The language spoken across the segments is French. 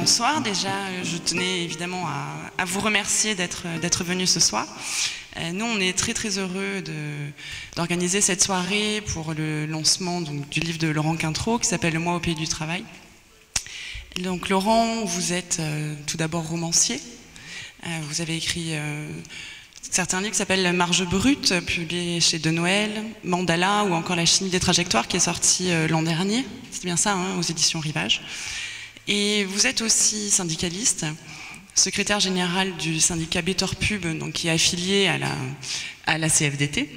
bonsoir. Déjà, je tenais évidemment à vous remercier d'être venu ce soir. Nous, on est très très heureux d'organiser cette soirée pour le lancement donc, du livre de Laurent Quintreau qui s'appelle « Le mois au pays du travail ». Donc Laurent, vous êtes tout d'abord romancier. Vous avez écrit certains livres qui s'appellent « Marge brute », publié chez De Noël, « Mandala » ou encore « La chimie des trajectoires » qui est sorti l'an dernier. C'est bien ça, hein, aux éditions Rivage. Et vous êtes aussi syndicaliste, secrétaire général du syndicat Better Pub, donc qui est affilié à la CFDT.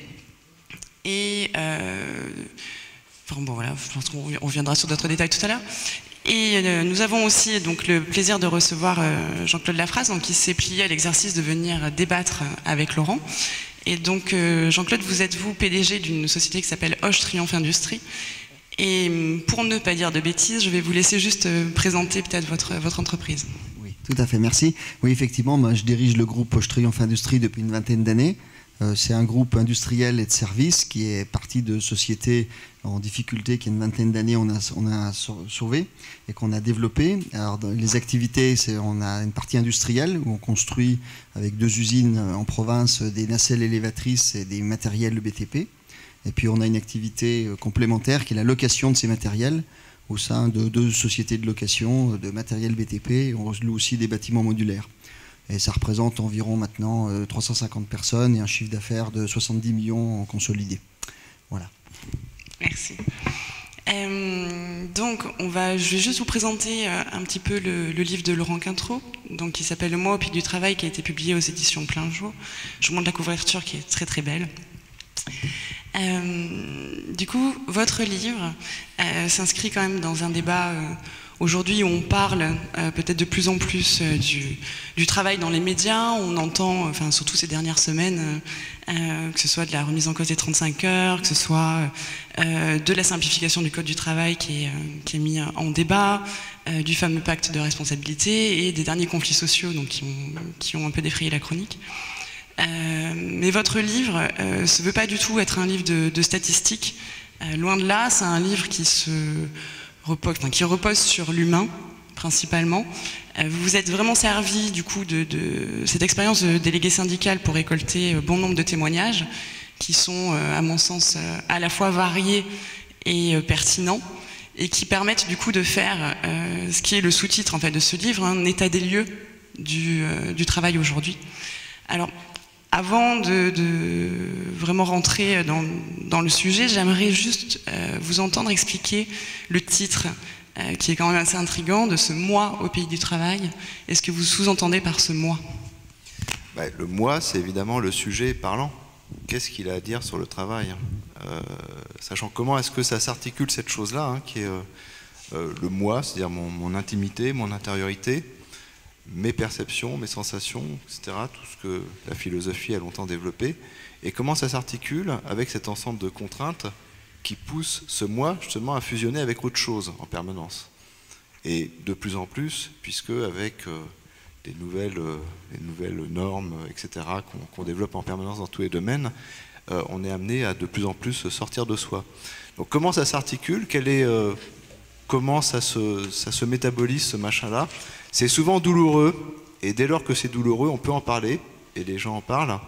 Et enfin, bon, voilà, je pense qu'on reviendra sur d'autres détails tout à l'heure. Et nous avons aussi donc, le plaisir de recevoir Jean-Claude Lafrasse, donc, qui s'est plié à l'exercice de venir débattre avec Laurent. Et donc, Jean-Claude, vous êtes PDG d'une société qui s'appelle Hoche Triomphe Industrie. Et pour ne pas dire de bêtises, je vais vous laisser juste présenter peut-être votre entreprise. Oui, tout à fait, merci. Oui, effectivement, moi, je dirige le groupe Hoche Triomphe Industrie depuis une vingtaine d'années. C'est un groupe industriel et de services qui est parti de sociétés en difficulté qui, il y a une vingtaine d'années, on a sauvé et qu'on a développé. Alors, dans les activités, on a une partie industrielle où on construit avec 2 usines en province des nacelles élévatrices et des matériels BTP. Et puis, on a une activité complémentaire qui est la location de ces matériels au sein de 2 sociétés de location de matériel BTP. On loue aussi des bâtiments modulaires. Et ça représente environ maintenant 350 personnes et un chiffre d'affaires de 70 millions en consolidé. Voilà. Merci. Donc, je vais juste vous présenter un petit peu le livre de Laurent Quintreau, donc, qui s'appelle « Le mois au pays du travail », qui a été publié aux éditions Plein Jour. Je vous montre la couverture qui est très très belle. Du coup, votre livre s'inscrit quand même dans un débat aujourd'hui où on parle peut-être de plus en plus du travail dans les médias. On entend, enfin, surtout ces dernières semaines, que ce soit de la remise en cause des 35 heures, que ce soit de la simplification du code du travail qui est mis en débat, du fameux pacte de responsabilité et des derniers conflits sociaux donc, qui ont un peu défrayé la chronique. Mais votre livre ne se veut pas du tout être un livre de statistiques. Loin de là, c'est un livre qui repose sur l'humain, principalement. Vous vous êtes vraiment servi du coup de cette expérience de délégué syndical pour récolter bon nombre de témoignages qui sont, à mon sens, à la fois variés et pertinents et qui permettent du coup de faire ce qui est le sous-titre en fait, de ce livre, un état des lieux du travail aujourd'hui. Alors, avant de vraiment rentrer dans le sujet, j'aimerais juste vous entendre expliquer le titre qui est quand même assez intriguant de ce mois au pays du travail. Est-ce que vous sous-entendez par ce mois? Le mois, c'est évidemment le sujet parlant. Qu'est-ce qu'il a à dire sur le travail, sachant comment est-ce que ça s'articule cette chose-là, hein, qui est le moi, c'est-à-dire mon intimité, mon intériorité, mes perceptions, mes sensations, etc., tout ce que la philosophie a longtemps développé, et comment ça s'articule avec cet ensemble de contraintes qui pousse ce moi justement à fusionner avec autre chose en permanence. Et de plus en plus, puisque avec les nouvelles normes, etc., qu'on développe en permanence dans tous les domaines, on est amené à de plus en plus sortir de soi. Donc comment ça s'articule, comment ça se métabolise ce machin-là? C'est souvent douloureux, et dès lors que c'est douloureux, on peut en parler, et les gens en parlent.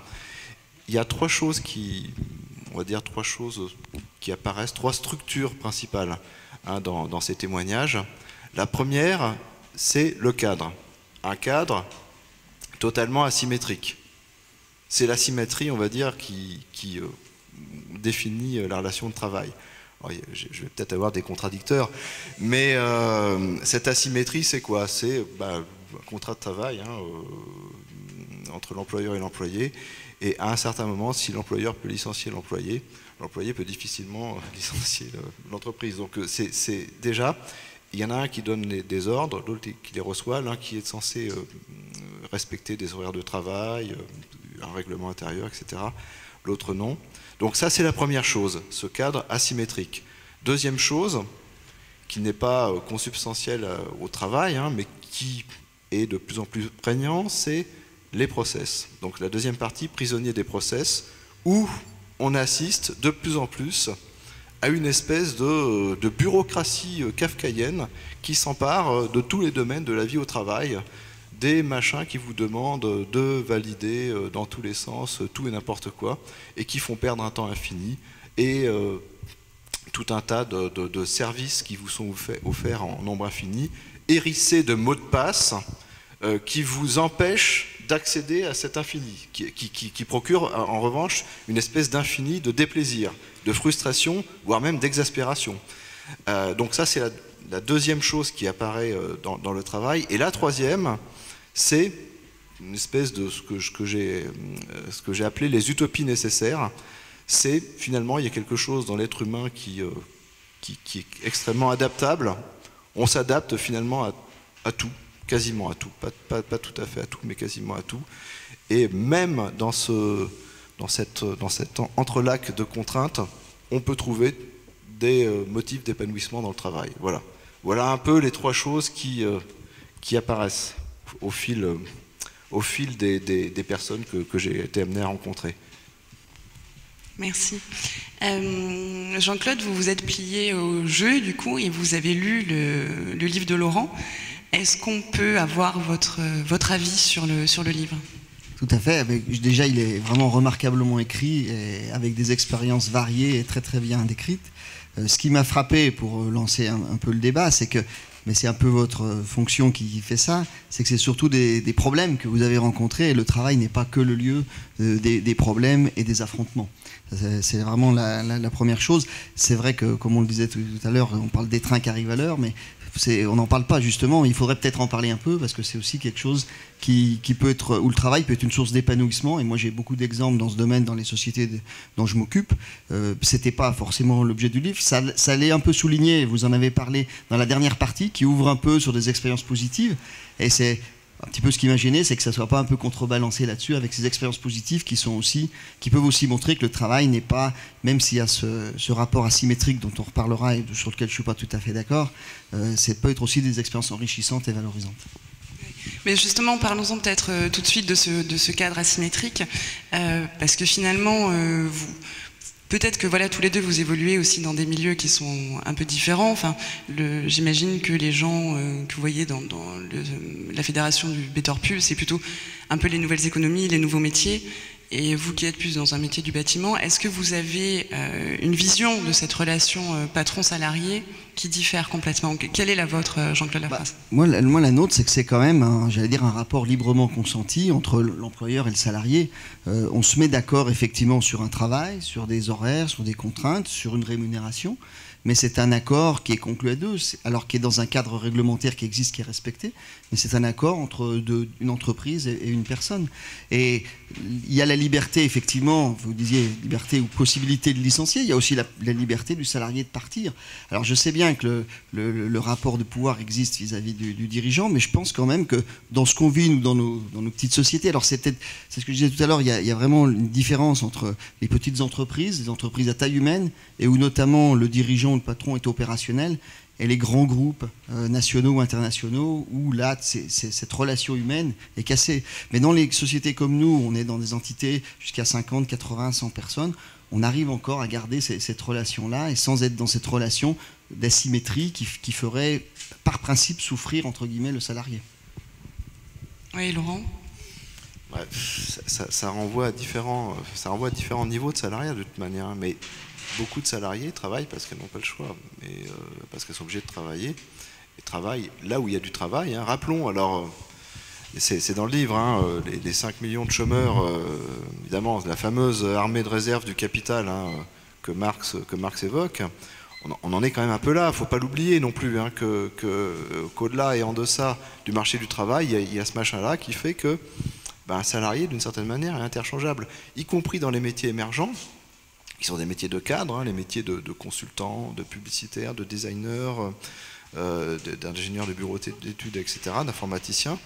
Il y a 3 choses on va dire 3 choses qui apparaissent, 3 structures principales hein, dans ces témoignages. La première, c'est le cadre. Un cadre totalement asymétrique. C'est l'asymétrie, on va dire, qui définit la relation de travail. Alors, je vais peut-être avoir des contradicteurs, mais cette asymétrie, c'est quoi? C'est un contrat de travail hein, entre l'employeur et l'employé, et à un certain moment, si l'employeur peut licencier l'employé, l'employé peut difficilement licencier l'entreprise. Donc c'est déjà, il y en a un qui donne des ordres, l'autre qui les reçoit, l'un qui est censé respecter des horaires de travail, un règlement intérieur, etc., l'autre non. Donc ça, c'est la première chose, ce cadre asymétrique. Deuxième chose, qui n'est pas consubstantielle au travail, hein, mais qui est de plus en plus prégnant, c'est les process. Donc la deuxième partie, prisonnier des process, où on assiste de plus en plus à une espèce de bureaucratie kafkaïenne qui s'empare de tous les domaines de la vie au travail, des machins qui vous demandent de valider dans tous les sens tout et n'importe quoi, et qui font perdre un temps infini, et tout un tas de services qui vous sont offerts en nombre infini, hérissés de mots de passe qui vous empêchent d'accéder à cet infini, qui procure en revanche une espèce d'infini de déplaisir, de frustration, voire même d'exaspération. Donc ça, c'est la deuxième chose qui apparaît dans le travail. Et la troisième, c'est une espèce de ce que j'ai appelé les utopies nécessaires. C'est finalement, il y a quelque chose dans l'être humain qui est extrêmement adaptable. On s'adapte finalement à tout, quasiment à tout, pas tout à fait à tout, mais quasiment à tout. Et même dans cet entrelac de contraintes, on peut trouver des motifs d'épanouissement dans le travail. Voilà un peu les trois choses qui apparaissent au fil des personnes que j'ai été amené à rencontrer. Merci. Jean-Claude, vous vous êtes plié au jeu du coup et vous avez lu le livre de Laurent. Est-ce qu'on peut avoir votre avis sur le livre ? Tout à fait. Déjà, il est vraiment remarquablement écrit, et avec des expériences variées et très très bien décrites. Ce qui m'a frappé, pour lancer un peu le débat, c'est que, mais c'est un peu votre fonction qui fait ça, c'est que c'est surtout des problèmes que vous avez rencontrés, et le travail n'est pas que le lieu des problèmes et des affrontements. C'est vraiment la première chose. C'est vrai que, comme on le disait tout à l'heure, on parle des trains qui arrivent à l'heure, mais on n'en parle pas justement. Il faudrait peut-être en parler un peu, parce que c'est aussi quelque chose qui peut être, où le travail peut être une source d'épanouissement. Et moi, j'ai beaucoup d'exemples dans ce domaine, dans les sociétés dont je m'occupe. C'était pas forcément l'objet du livre. Ça l'est un peu souligné. Vous en avez parlé dans la dernière partie, qui ouvre un peu sur des expériences positives. Et c'est un petit peu ce qui m'a gêné, c'est que ça ne soit pas un peu contrebalancé là-dessus avec ces expériences positives qui peuvent aussi montrer que le travail n'est pas, même s'il y a ce rapport asymétrique dont on reparlera et sur lequel je ne suis pas tout à fait d'accord, c'est peut être aussi des expériences enrichissantes et valorisantes. Mais justement, parlons-en peut-être tout de suite de ce cadre asymétrique, parce que finalement, peut-être que voilà, tous les deux vous évoluez aussi dans des milieux qui sont un peu différents. Enfin, j'imagine que les gens que vous voyez dans la fédération du Better Pulse, c'est plutôt un peu les nouvelles économies, les nouveaux métiers. Et vous qui êtes plus dans un métier du bâtiment, est-ce que vous avez une vision de cette relation patron-salarié qui diffère complètement? Quelle est la vôtre, Jean-Claude Lafrasse? Moi, la nôtre, c'est que c'est quand même, un rapport librement consenti entre l'employeur et le salarié. On se met d'accord effectivement sur un travail, sur des horaires, sur des contraintes, sur une rémunération. Mais c'est un accord qui est conclu à deux, alors qu'il est dans un cadre réglementaire qui existe, qui est respecté, mais c'est un accord entre une entreprise et une personne. Et il y a la liberté, effectivement, vous disiez liberté ou possibilité de licencier, il y a aussi la liberté du salarié de partir. Alors je sais bien que le rapport de pouvoir existe vis-à-vis du dirigeant, mais je pense quand même que dans ce qu'on vit, nous, dans nos petites sociétés, alors c'est ce que je disais tout à l'heure, il y a vraiment une différence entre les petites entreprises, les entreprises à taille humaine, et où notamment le dirigeant, le patron est opérationnel, et les grands groupes nationaux ou internationaux, où là, cette relation humaine est cassée. Mais dans les sociétés comme nous, on est dans des entités jusqu'à 50, 80, 100 personnes, on arrive encore à garder cette relation-là, et sans être dans cette relation d'asymétrie qui ferait, par principe, souffrir, entre guillemets, le salarié. Oui, Laurent ? Ouais, ça renvoie à différents niveaux de salariat, de toute manière, mais beaucoup de salariés travaillent parce qu'elles n'ont pas le choix, parce qu'elles sont obligées de travailler, et travaillent là où il y a du travail. Hein. Rappelons, alors, c'est dans le livre, les 5 millions de chômeurs, évidemment, la fameuse armée de réserve du capital que Marx évoque, on en est quand même un peu là, il ne faut pas l'oublier non plus, qu'au-delà et en deçà du marché du travail, il y a ce machin-là qui fait que un salarié, d'une certaine manière, est interchangeable, y compris dans les métiers émergents, qui sont des métiers de cadre, les métiers de consultants, de publicitaires, de designers, d'ingénieurs de bureaux d'études, etc., d'informaticiens,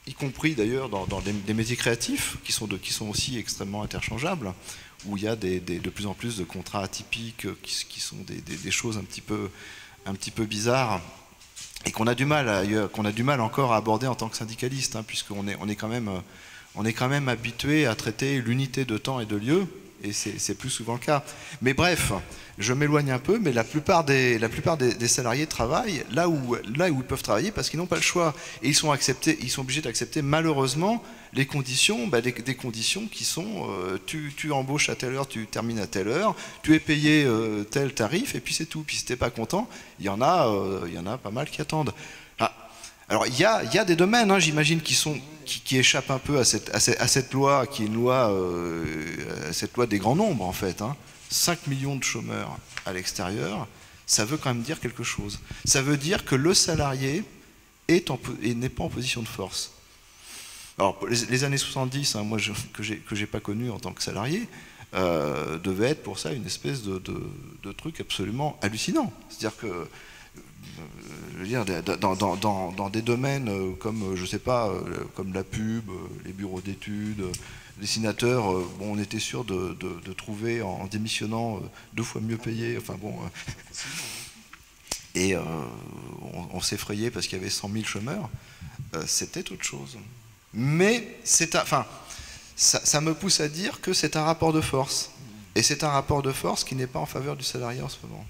y compris d'ailleurs dans des métiers créatifs qui sont aussi extrêmement interchangeables, où il y a de plus en plus de contrats atypiques qui sont des choses un petit peu bizarres, et qu'on a du mal encore à aborder en tant que syndicaliste, puisqu'on est quand même habitué à traiter l'unité de temps et de lieu, et c'est plus souvent le cas. Mais bref, je m'éloigne un peu, mais la plupart des salariés travaillent là où ils peuvent travailler parce qu'ils n'ont pas le choix. Et ils sont obligés d'accepter malheureusement les conditions, des conditions qui sont tu embauches à telle heure, tu termines à telle heure, tu es payé tel tarif, et puis c'est tout. Puis si t'es pas content, il y en a pas mal qui attendent. Alors il y a des domaines, hein, j'imagine, qui échappent un peu à cette loi, qui est une loi, cette loi des grands nombres en fait. Hein. 5 millions de chômeurs à l'extérieur, ça veut quand même dire quelque chose. Ça veut dire que le salarié n'est pas en position de force. Alors les années 70, hein, moi que j'ai pas connu en tant que salarié, devait être pour ça une espèce de truc absolument hallucinant. C'est-à-dire que je veux dire, dans des domaines comme, je sais pas, comme la pub, les bureaux d'études, dessinateurs, on était sûr de trouver en démissionnant 2 fois mieux payé. Enfin bon, et on s'effrayait parce qu'il y avait 100 000 chômeurs. C'était autre chose. Mais ça me pousse à dire que c'est un rapport de force. Et c'est un rapport de force qui n'est pas en faveur du salarié en ce moment.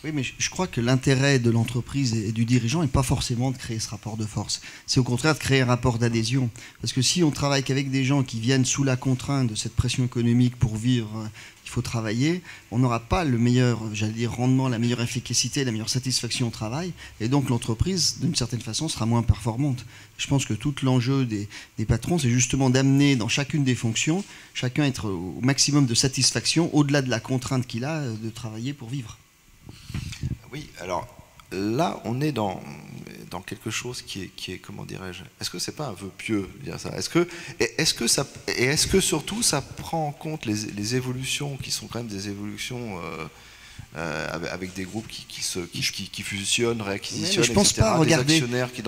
Oui, mais je crois que l'intérêt de l'entreprise et du dirigeant n'est pas forcément de créer ce rapport de force. C'est au contraire de créer un rapport d'adhésion. Parce que si on travaille qu'avec des gens qui viennent sous la contrainte de cette pression économique pour vivre, il faut travailler, on n'aura pas le meilleur, rendement, la meilleure efficacité, la meilleure satisfaction au travail. Et donc l'entreprise, d'une certaine façon, sera moins performante. Je pense que tout l'enjeu des patrons, c'est justement d'amener dans chacune des fonctions, chacun être au maximum de satisfaction, au-delà de la contrainte qu'il a de travailler pour vivre. Oui, alors là, on est dans quelque chose qui est comment dirais-je, est-ce que c'est pas un vœu pieux de dire ça? Est-ce que surtout ça prend en compte les évolutions qui sont quand même des évolutions avec des groupes qui fusionnent, réacquisitionnent, je pense etc., pas, regardez, des actionnaires qui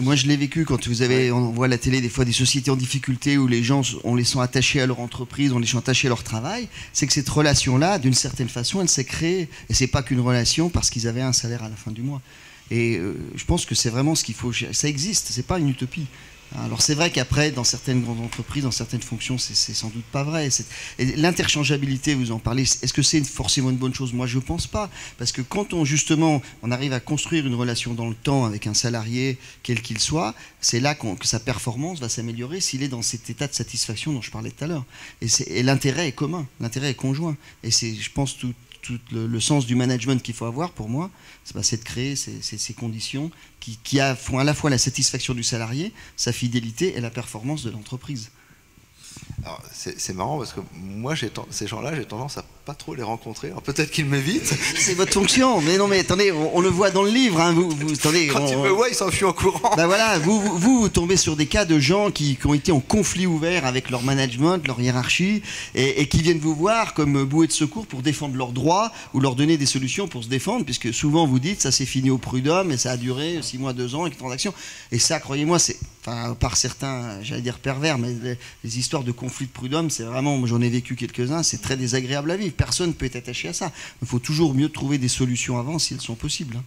moi je l'ai vécu quand on voit à la télé des fois des sociétés en difficulté où les gens, on les sent attachés à leur entreprise, on les sent attachés à leur travail, c'est que cette relation-là, d'une certaine façon, elle s'est créée, et c'est pas qu'une relation parce qu'ils avaient un salaire à la fin du mois. Et je pense que c'est vraiment ce qu'il faut, ça existe, c'est pas une utopie. Alors c'est vrai qu'après, dans certaines grandes entreprises, dans certaines fonctions, c'est sans doute pas vrai. Et l'interchangeabilité, vous en parlez, est-ce que c'est forcément une bonne chose? Moi, je pense pas. Parce que quand on arrive à construire une relation dans le temps avec un salarié, quel qu'il soit, c'est là que sa performance va s'améliorer s'il est dans cet état de satisfaction dont je parlais tout à l'heure. Et l'intérêt est commun, l'intérêt est conjoint. Et c'est, je pense, tout le sens du management qu'il faut avoir, pour moi, c'est de créer ces conditions qui font à la fois la satisfaction du salarié, sa fidélité et la performance de l'entreprise. Alors, c'est marrant parce que moi, ces gens-là, j'ai tendance à pas trop les rencontrer. Alors peut-être qu'ils m'évitent. C'est votre fonction. Mais non, mais attendez, on le voit dans le livre. Hein, attendez, quand tu me vois, ils s'enfuient en courant. Ben voilà, vous tombez sur des cas de gens qui ont été en conflit ouvert avec leur management, leur hiérarchie, et qui viennent vous voir comme bouée de secours pour défendre leurs droits ou leur donner des solutions pour se défendre, puisque souvent vous dites ça s'est fini au prud'homme et ça a duré 6 mois, 2 ans avec transaction. Et ça, croyez-moi, c'est, par certains, j'allais dire pervers, mais les histoires de conflits de prud'homme, c'est vraiment, j'en ai vécu quelques-uns, c'est très désagréable à vivre. Personne ne peut être attaché à ça. Il faut toujours mieux trouver des solutions avant si elles sont possibles.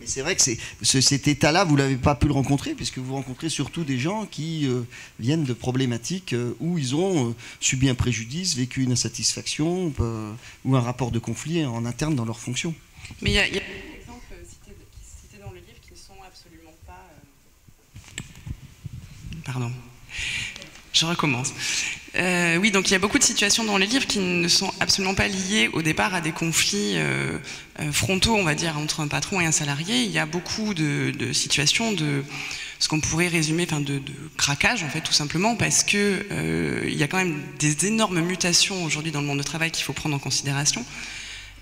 Mais c'est vrai que cet état-là, vous ne l'avez pas pu le rencontrer, puisque vous rencontrez surtout des gens qui viennent de problématiques où ils ont subi un préjudice, vécu une insatisfaction ou un rapport de conflit en interne dans leur fonction. Mais il y a des exemples cités dans le livre qui ne sont absolument pas... Pardon. Je recommence. Oui, donc il y a beaucoup de situations dans les livres qui ne sont absolument pas liées au départ à des conflits frontaux, on va dire, entre un patron et un salarié. Il y a beaucoup de situations de ce qu'on pourrait résumer, de craquage, en fait, tout simplement, parce que il y a quand même des énormes mutations aujourd'hui dans le monde du travail qu'il faut prendre en considération.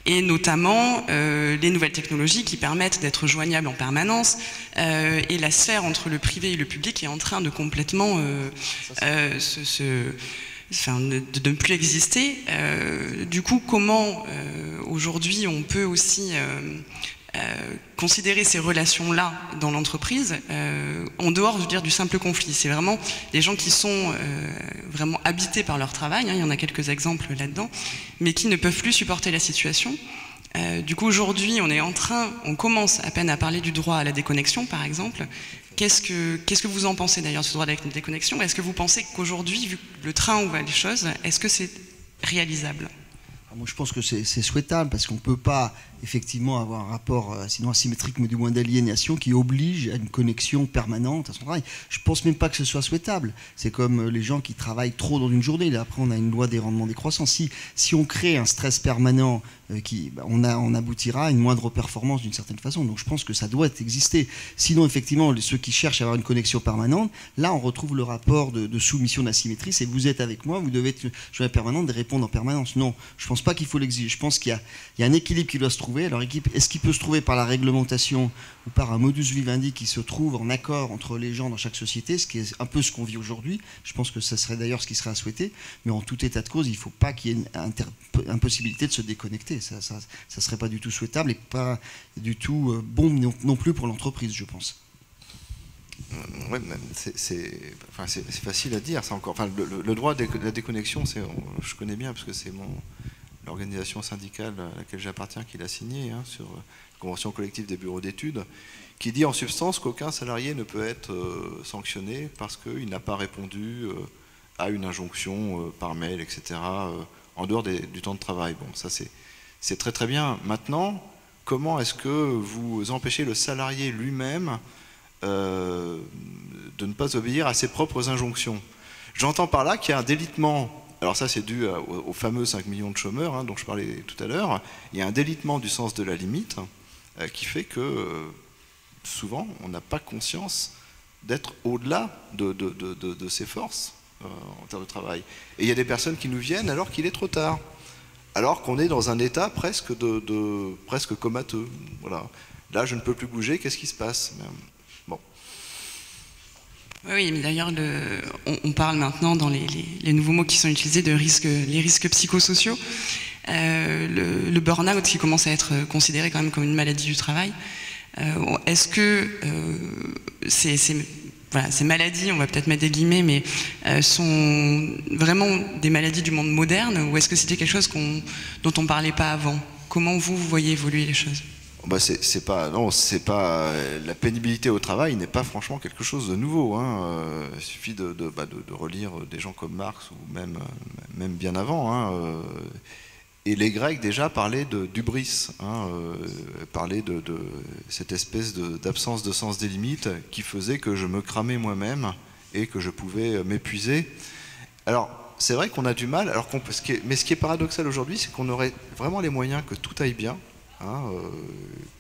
Et notamment les nouvelles technologies qui permettent d'être joignables en permanence, et la sphère entre le privé et le public est en train de complètement de ne plus exister. Du coup, comment aujourd'hui on peut aussi considérer ces relations-là dans l'entreprise en dehors, je veux dire, du simple conflit. C'est vraiment des gens qui sont vraiment habités par leur travail, hein, il y en a quelques exemples là-dedans, mais qui ne peuvent plus supporter la situation. Du coup, aujourd'hui, on commence à peine à parler du droit à la déconnexion, par exemple. Qu'est-ce que vous en pensez d'ailleurs de ce droit à la déconnexion? Est-ce que vous pensez qu'aujourd'hui, vu le train où va les choses, est-ce que c'est réalisable? Moi, je pense que c'est souhaitable parce qu'on ne peut pas effectivement avoir un rapport sinon asymétrique, mais du moins d'aliénation qui oblige à une connexion permanente à son travail. Je ne pense même pas que ce soit souhaitable. C'est comme les gens qui travaillent trop dans une journée. Là, après, on a une loi des rendements décroissants. Si on crée un stress permanent, on aboutira à une moindre performance d'une certaine façon. Donc je pense que ça doit exister. Sinon, effectivement, ceux qui cherchent à avoir une connexion permanente, là, on retrouve le rapport de soumission d'asymétrie. C'est vous êtes avec moi, vous devez être journée permanente, de répondre en permanence. Non, je ne pense pas qu'il faut l'exiger. Je pense qu'il y a un équilibre qui doit se trouver. Alors, est-ce qu'il peut se trouver par la réglementation ou par un modus vivendi qui se trouve en accord entre les gens dans chaque société, ce qui est un peu ce qu'on vit aujourd'hui. Je pense que ça serait d'ailleurs ce qui serait à souhaiter. Mais en tout état de cause, il ne faut pas qu'il y ait une impossibilité de se déconnecter. Ça ne serait pas du tout souhaitable et pas du tout bon non plus pour l'entreprise, je pense. Ouais, c'est facile à dire. Le droit de la déconnexion, je connais bien parce que c'est l'organisation syndicale à laquelle j'appartiens qui l'a signé sur la convention collective des bureaux d'études, qui dit en substance qu'aucun salarié ne peut être sanctionné parce qu'il n'a pas répondu à une injonction par mail, etc., en dehors du temps de travail. Bon, ça c'est très très bien. Maintenant, comment est-ce que vous empêchez le salarié lui-même de ne pas obéir à ses propres injonctions? J'entends par là qu'il y a un délitement. Alors ça, c'est dû aux fameux 5 millions de chômeurs dont je parlais tout à l'heure. Il y a un délitement du sens de la limite qui fait que souvent, on n'a pas conscience d'être au-delà de ses forces en termes de travail. Et il y a des personnes qui nous viennent alors qu'il est trop tard, alors qu'on est dans un état presque comateux. Voilà. Là, je ne peux plus bouger, qu'est-ce qui se passe? Bon. Oui, mais d'ailleurs, on parle maintenant dans les nouveaux mots qui sont utilisés de les risques psychosociaux. Le burn-out qui commence à être considéré quand même comme une maladie du travail. Est-ce que ces maladies, on va peut-être mettre des guillemets, mais sont vraiment des maladies du monde moderne, ou est-ce que c'était quelque chose dont on ne parlait pas avant? Comment vous voyez évoluer les choses? C'est pas la pénibilité au travail n'est pas franchement quelque chose de nouveau. Il suffit de relire des gens comme Marx ou même bien avant. Et les Grecs déjà parlaient d'hubris, parlaient de cette espèce d'absence de sens des limites qui faisait que je me cramais moi-même et que je pouvais m'épuiser. Alors c'est vrai qu'on a du mal. Mais ce qui est paradoxal aujourd'hui, c'est qu'on aurait vraiment les moyens que tout aille bien.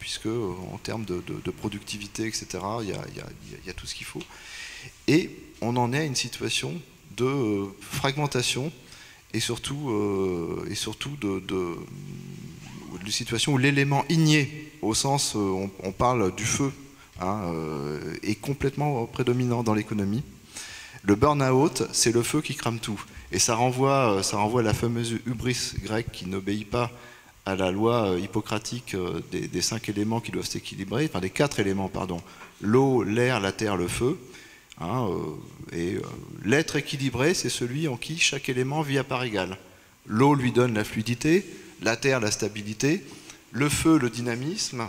Puisque en termes de productivité, etc., il y a tout ce qu'il faut. Et on en est à une situation de fragmentation et surtout de situation où l'élément igné, au sens où on parle du feu, est complètement prédominant dans l'économie. Le burn-out, c'est le feu qui crame tout. Et ça renvoie à la fameuse hubris grecque qui n'obéit pas à la loi hippocratique des 5 éléments qui doivent s'équilibrer, enfin des 4 éléments, pardon, l'eau, l'air, la terre, le feu. L'être équilibré, c'est celui en qui chaque élément vit à part égale. L'eau lui donne la fluidité, la terre la stabilité, le feu le dynamisme,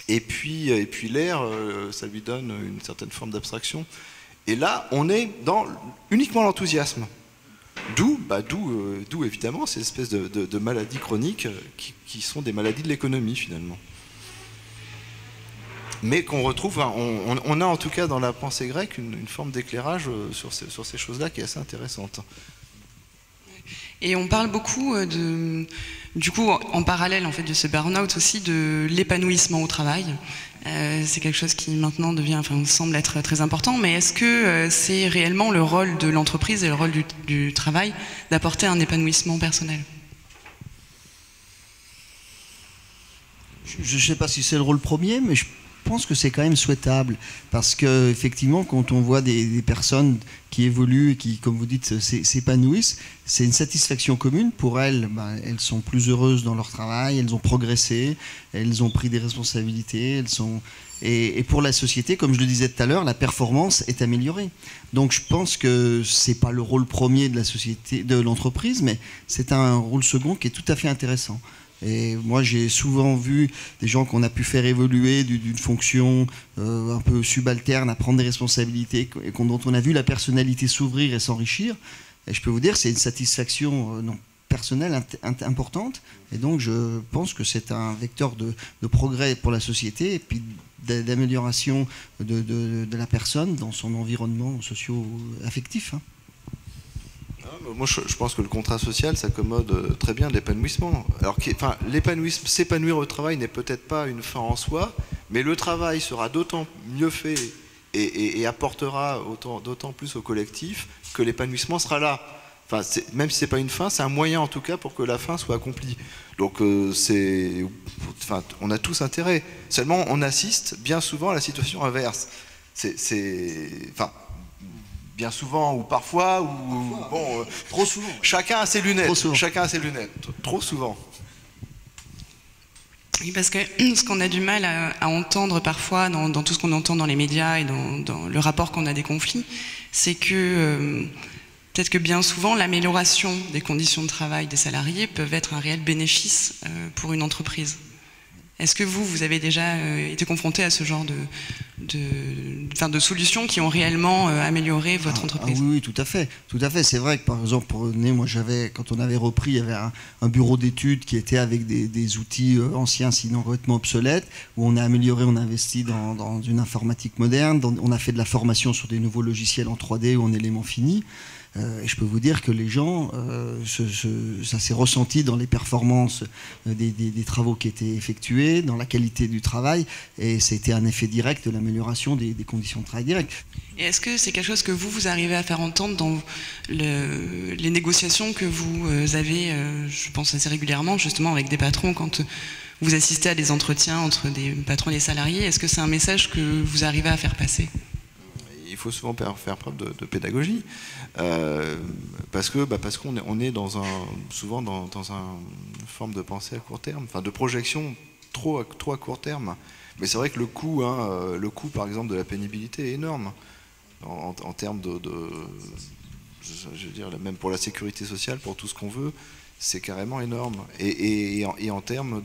et puis l'air, ça lui donne une certaine forme d'abstraction. Et là, on est dans uniquement l'enthousiasme. D'où évidemment ces espèces de maladies chroniques qui sont des maladies de l'économie finalement. Mais qu'on retrouve, on a en tout cas dans la pensée grecque une forme d'éclairage sur ces choses-là qui est assez intéressante. Et on parle beaucoup du coup, en parallèle en fait de ce burn-out aussi, de l'épanouissement au travail. C'est quelque chose qui maintenant semble être très important, mais est-ce que c'est réellement le rôle de l'entreprise et le rôle du travail d'apporter un épanouissement personnel? Je ne sais pas si c'est le rôle premier, mais je pense que c'est quand même souhaitable, parce qu'effectivement, quand on voit des personnes qui évoluent et qui, comme vous dites, s'épanouissent, c'est une satisfaction commune. Pour elles, elles sont plus heureuses dans leur travail, elles ont progressé, elles ont pris des responsabilités, et pour la société, comme je le disais tout à l'heure, la performance est améliorée. Donc je pense que c'est pas le rôle premier de la société, de l'entreprise, mais c'est un rôle second qui est tout à fait intéressant. Et moi, j'ai souvent vu des gens qu'on a pu faire évoluer d'une fonction un peu subalterne à prendre des responsabilités et dont on a vu la personnalité s'ouvrir et s'enrichir. Et je peux vous dire, c'est une satisfaction personnelle importante. Et donc, je pense que c'est un vecteur de progrès pour la société et puis d'amélioration de la personne dans son environnement socio-affectif. Hein. Moi, je pense que le contrat social s'accommode très bien de l'épanouissement. Alors, s'épanouir au travail n'est peut-être pas une fin en soi, mais le travail sera d'autant mieux fait et apportera d'autant plus au collectif que l'épanouissement sera là. Enfin, même si c'est pas une fin, c'est un moyen en tout cas pour que la fin soit accomplie. Donc on a tous intérêt. Seulement, on assiste bien souvent à la situation inverse. Bien souvent ou parfois, trop souvent. Chacun a ses lunettes. Chacun a ses lunettes. Trop souvent. Oui, parce que ce qu'on a du mal à entendre parfois dans tout ce qu'on entend dans les médias et dans le rapport qu'on a des conflits, c'est que peut-être que bien souvent l'amélioration des conditions de travail des salariés peuvent être un réel bénéfice pour une entreprise. Est-ce que vous avez déjà été confronté à ce genre de solutions qui ont réellement amélioré votre entreprise? Oui, tout à fait. Tout à fait. C'est vrai que par exemple, quand on avait repris, il y avait un bureau d'études qui était avec des outils anciens, sinon complètement obsolètes, où on a amélioré, on a investi dans une informatique moderne, on a fait de la formation sur des nouveaux logiciels en 3D ou en éléments finis. Et je peux vous dire que les gens, ça s'est ressenti dans les performances des travaux qui étaient effectués, dans la qualité du travail, et c'était un effet direct de l'amélioration des conditions de travail directes. Et est-ce que c'est quelque chose que vous arrivez à faire entendre dans les négociations que vous avez, je pense assez régulièrement, justement avec des patrons, quand vous assistez à des entretiens entre des patrons et des salariés? Est-ce que c'est un message que vous arrivez à faire passer? Il faut souvent faire preuve de pédagogie, parce qu'on est souvent dans une forme de pensée à court terme, enfin de projection trop à court terme. Mais c'est vrai que le coût par exemple de la pénibilité est énorme en termes je veux dire, même pour la sécurité sociale, pour tout ce qu'on veut, c'est carrément énorme. Et en termes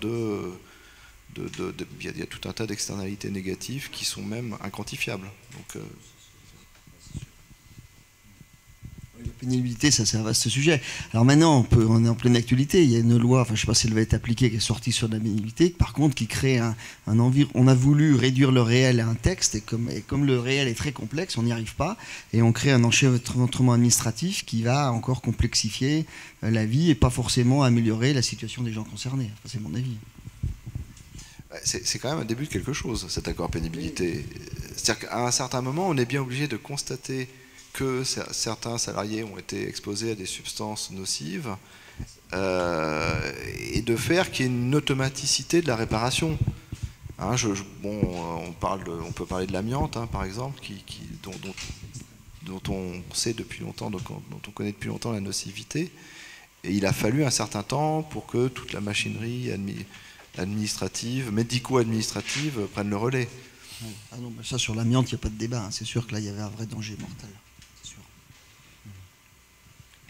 il y a tout un tas d'externalités négatives qui sont même inquantifiables. Donc, la pénibilité, ça c'est un vaste sujet. Alors maintenant, on est en pleine actualité. Il y a une loi, je ne sais pas si elle va être appliquée, qui est sortie sur la pénibilité, par contre, qui crée un environnement. On a voulu réduire le réel à un texte, et comme le réel est très complexe, on n'y arrive pas, et on crée un enchevêtrement administratif qui va encore complexifier la vie et pas forcément améliorer la situation des gens concernés. Enfin, c'est mon avis. C'est quand même un début de quelque chose, cet accord pénibilité. C'est-à-dire qu'à un certain moment, on est bien obligé de constater que certains salariés ont été exposés à des substances nocives et de faire qu'il y ait une automaticité de la réparation. Hein, on peut parler de l'amiante, hein, par exemple, dont on sait depuis longtemps, dont on connaît depuis longtemps la nocivité. Et il a fallu un certain temps pour que toute la machinerie administrative, médico-administrative prenne le relais. Ah non, ça sur l'amiante, il n'y a pas de débat. Hein. C'est sûr que là, il y avait un vrai danger mortel.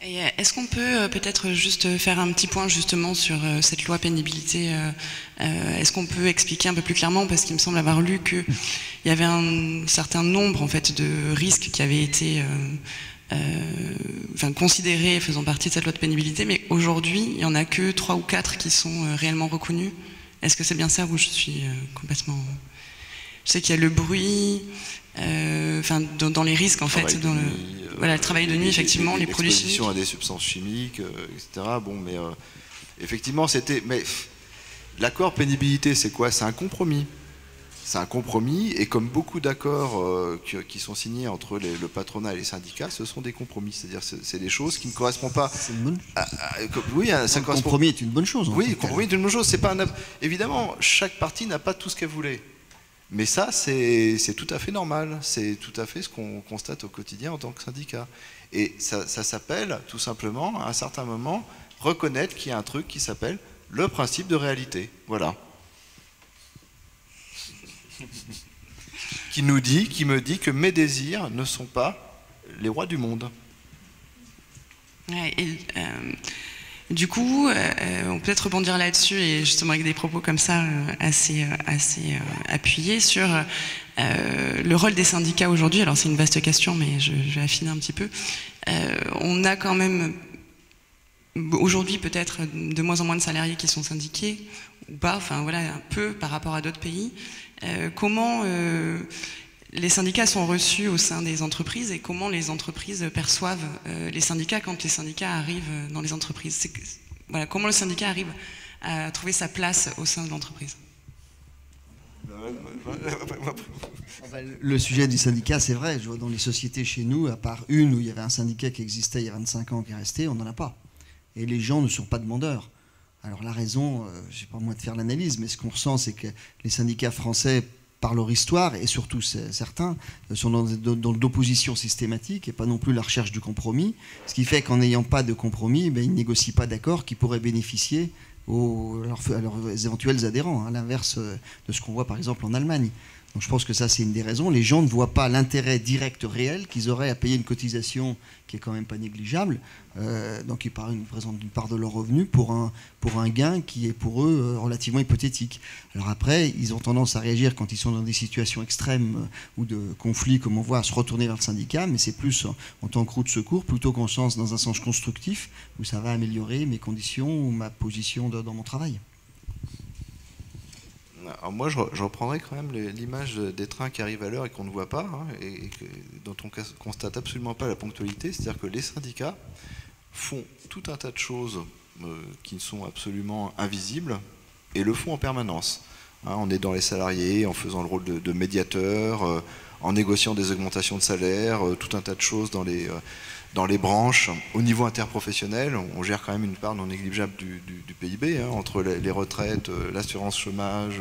Et est-ce qu'on peut peut-être juste faire un petit point justement sur cette loi pénibilité? Est-ce qu'on peut expliquer un peu plus clairement, parce qu'il me semble avoir lu qu'il y avait un certain nombre en fait de risques qui avaient été considérés faisant partie de cette loi de pénibilité, mais aujourd'hui il n'y en a que 3 ou 4 qui sont réellement reconnus. Est-ce que c'est bien ça, ou je suis complètement... Je sais qu'il y a le bruit, dans les risques en fait, le travail de nuit, effectivement, les produits chimiques. L'exposition à des substances chimiques, etc. Bon, mais effectivement, mais l'accord pénibilité, c'est quoi? C'est un compromis. C'est un compromis, et comme beaucoup d'accords qui sont signés entre le patronat et les syndicats, ce sont des compromis. C'est-à-dire, c'est des choses qui ne correspondent pas. Oui, ça correspond. Le compromis est une bonne chose. Oui, le compromis est une bonne chose. C'est pas évidemment, chaque partie n'a pas tout ce qu'elle voulait. Mais ça, c'est tout à fait normal. C'est tout à fait ce qu'on constate au quotidien en tant que syndicat. Et ça s'appelle, tout simplement, à un certain moment, reconnaître qu'il y a un truc qui s'appelle le principe de réalité. Voilà. Qui me dit que mes désirs ne sont pas les rois du monde. Ouais, du coup, on peut peut-être rebondir là-dessus, et justement avec des propos comme ça assez appuyés sur le rôle des syndicats aujourd'hui. Alors c'est une vaste question, mais je vais affiner un petit peu. On a quand même aujourd'hui peut-être de moins en moins de salariés qui sont syndiqués, ou pas, enfin voilà, un peu par rapport à d'autres pays. Comment les syndicats sont reçus au sein des entreprises et comment les entreprises perçoivent les syndicats quand les syndicats arrivent dans les entreprises. Voilà, comment le syndicat arrive à trouver sa place au sein de l'entreprise. Le sujet du syndicat, c'est vrai, je vois dans les sociétés chez nous, à part une où il y avait un syndicat qui existait il y a 25 ans qui est resté, on n'en a pas. Et les gens ne sont pas demandeurs. Alors la raison, je sais pas moi de faire l'analyse, mais ce qu'on ressent, c'est que les syndicats français, par leur histoire, et surtout certains, sont dans l'opposition systématique et pas non plus la recherche du compromis. Ce qui fait qu'en n'ayant pas de compromis, ils ne négocient pas d'accords qui pourraient bénéficier à leurs éventuels adhérents, à l'inverse de ce qu'on voit par exemple en Allemagne. Donc je pense que ça c'est une des raisons. Les gens ne voient pas l'intérêt direct réel qu'ils auraient à payer une cotisation qui est quand même pas négligeable, donc ils présentent une part de leur revenu pour un gain qui est pour eux relativement hypothétique. Alors après, ils ont tendance à réagir quand ils sont dans des situations extrêmes ou de conflits, comme on voit, à se retourner vers le syndicat, mais c'est plus en tant que roue de secours, plutôt dans un sens constructif, où ça va améliorer mes conditions ou ma position dans mon travail. Alors moi, je reprendrais quand même l'image des trains qui arrivent à l'heure et qu'on ne voit pas, hein, et dont on constate absolument pas la ponctualité. C'est-à-dire que les syndicats font tout un tas de choses qui sont absolument invisibles et le font en permanence. Hein, on est dans les salariés, en faisant le rôle de médiateur, en négociant des augmentations de salaire, tout un tas de choses dans les branches. Au niveau interprofessionnel, on gère quand même une part non négligeable du PIB, hein, entre les retraites, l'assurance chômage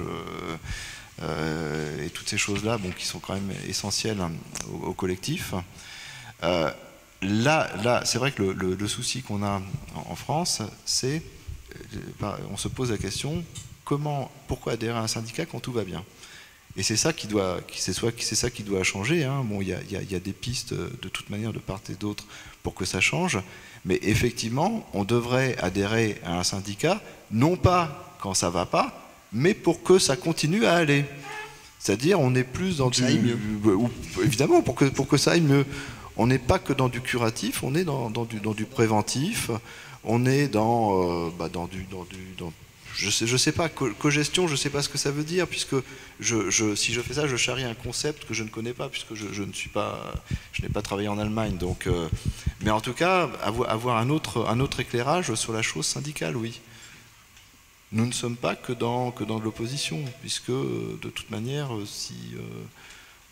et toutes ces choses-là, bon, qui sont quand même essentielles, hein, au collectif. Là, c'est vrai que le souci qu'on a en France, c'est, on se pose la question, pourquoi adhérer à un syndicat quand tout va bien ? Et c'est ça qui doit changer. Hein. Bon, il y a des pistes de toute manière de part et d'autre pour que ça change. Mais effectivement, on devrait adhérer à un syndicat, non pas quand ça va pas, mais pour que ça continue à aller. C'est-à-dire, on est plus dans évidemment, pour que ça aille mieux. On n'est pas que dans du curatif, on est dans du préventif. On est je sais pas, cogestion, je sais pas ce que ça veut dire, puisque si je fais ça, je charrie un concept que je ne connais pas, puisque je n'ai pas travaillé en Allemagne. Donc, mais en tout cas, avoir un autre éclairage sur la chose syndicale, oui. Nous ne sommes pas que dans l'opposition, puisque de toute manière, si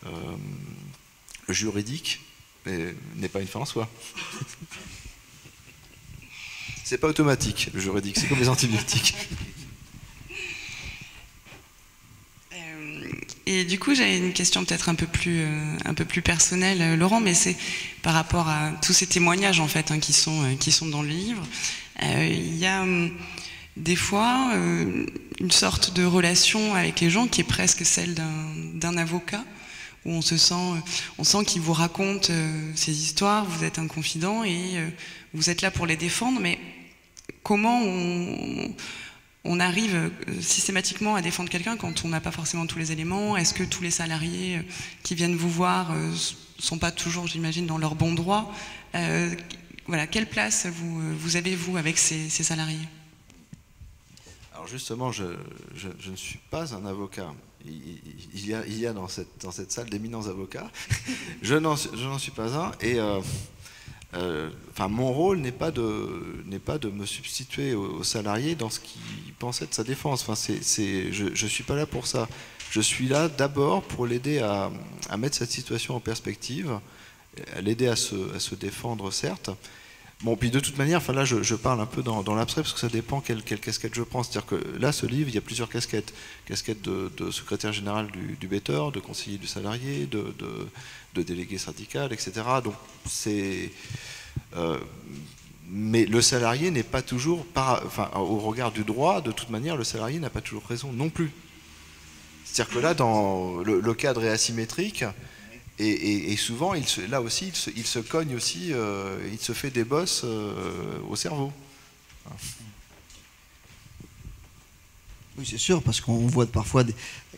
le juridique n'est pas une fin en soi. C'est pas automatique, le juridique, c'est comme les antibiotiques. Et du coup, j'avais une question peut-être un peu plus personnelle, Laurent, mais c'est par rapport à tous ces témoignages en fait, hein, qui sont dans le livre. Il y a des fois une sorte de relation avec les gens qui est presque celle d'un avocat, où on sent qu'il vous raconte ces histoires, vous êtes un confident et vous êtes là pour les défendre, mais comment on arrive systématiquement à défendre quelqu'un quand on n'a pas forcément tous les éléments? Est-ce que tous les salariés qui viennent vous voir sont pas toujours, j'imagine, dans leur bon droit? Voilà, quelle place vous avez, vous, avec ces salariés? Alors justement, je ne suis pas un avocat. Il y a dans cette salle d'éminents avocats. Je n'en suis pas un. Et mon rôle n'est pas de me substituer aux salariés dans ce qu'ils pensaient de sa défense. Je suis pas là pour ça. Je suis là d'abord pour l'aider à mettre cette situation en perspective, à l'aider à se défendre, certes. Bon, puis de toute manière, là, je parle un peu dans l'abstrait parce que ça dépend quelle casquette je prends. C'est-à-dire que là, ce livre, il y a plusieurs casquettes. Casquette de secrétaire général du BETER, de conseiller du salarié, de délégué syndical, etc. Donc, mais le salarié n'est pas toujours, au regard du droit, de toute manière, le salarié n'a pas toujours raison non plus. C'est-à-dire que là, dans le cadre est asymétrique. Et souvent, là aussi, il se cogne aussi, il se fait des bosses au cerveau. Oui, c'est sûr, parce qu'on voit parfois,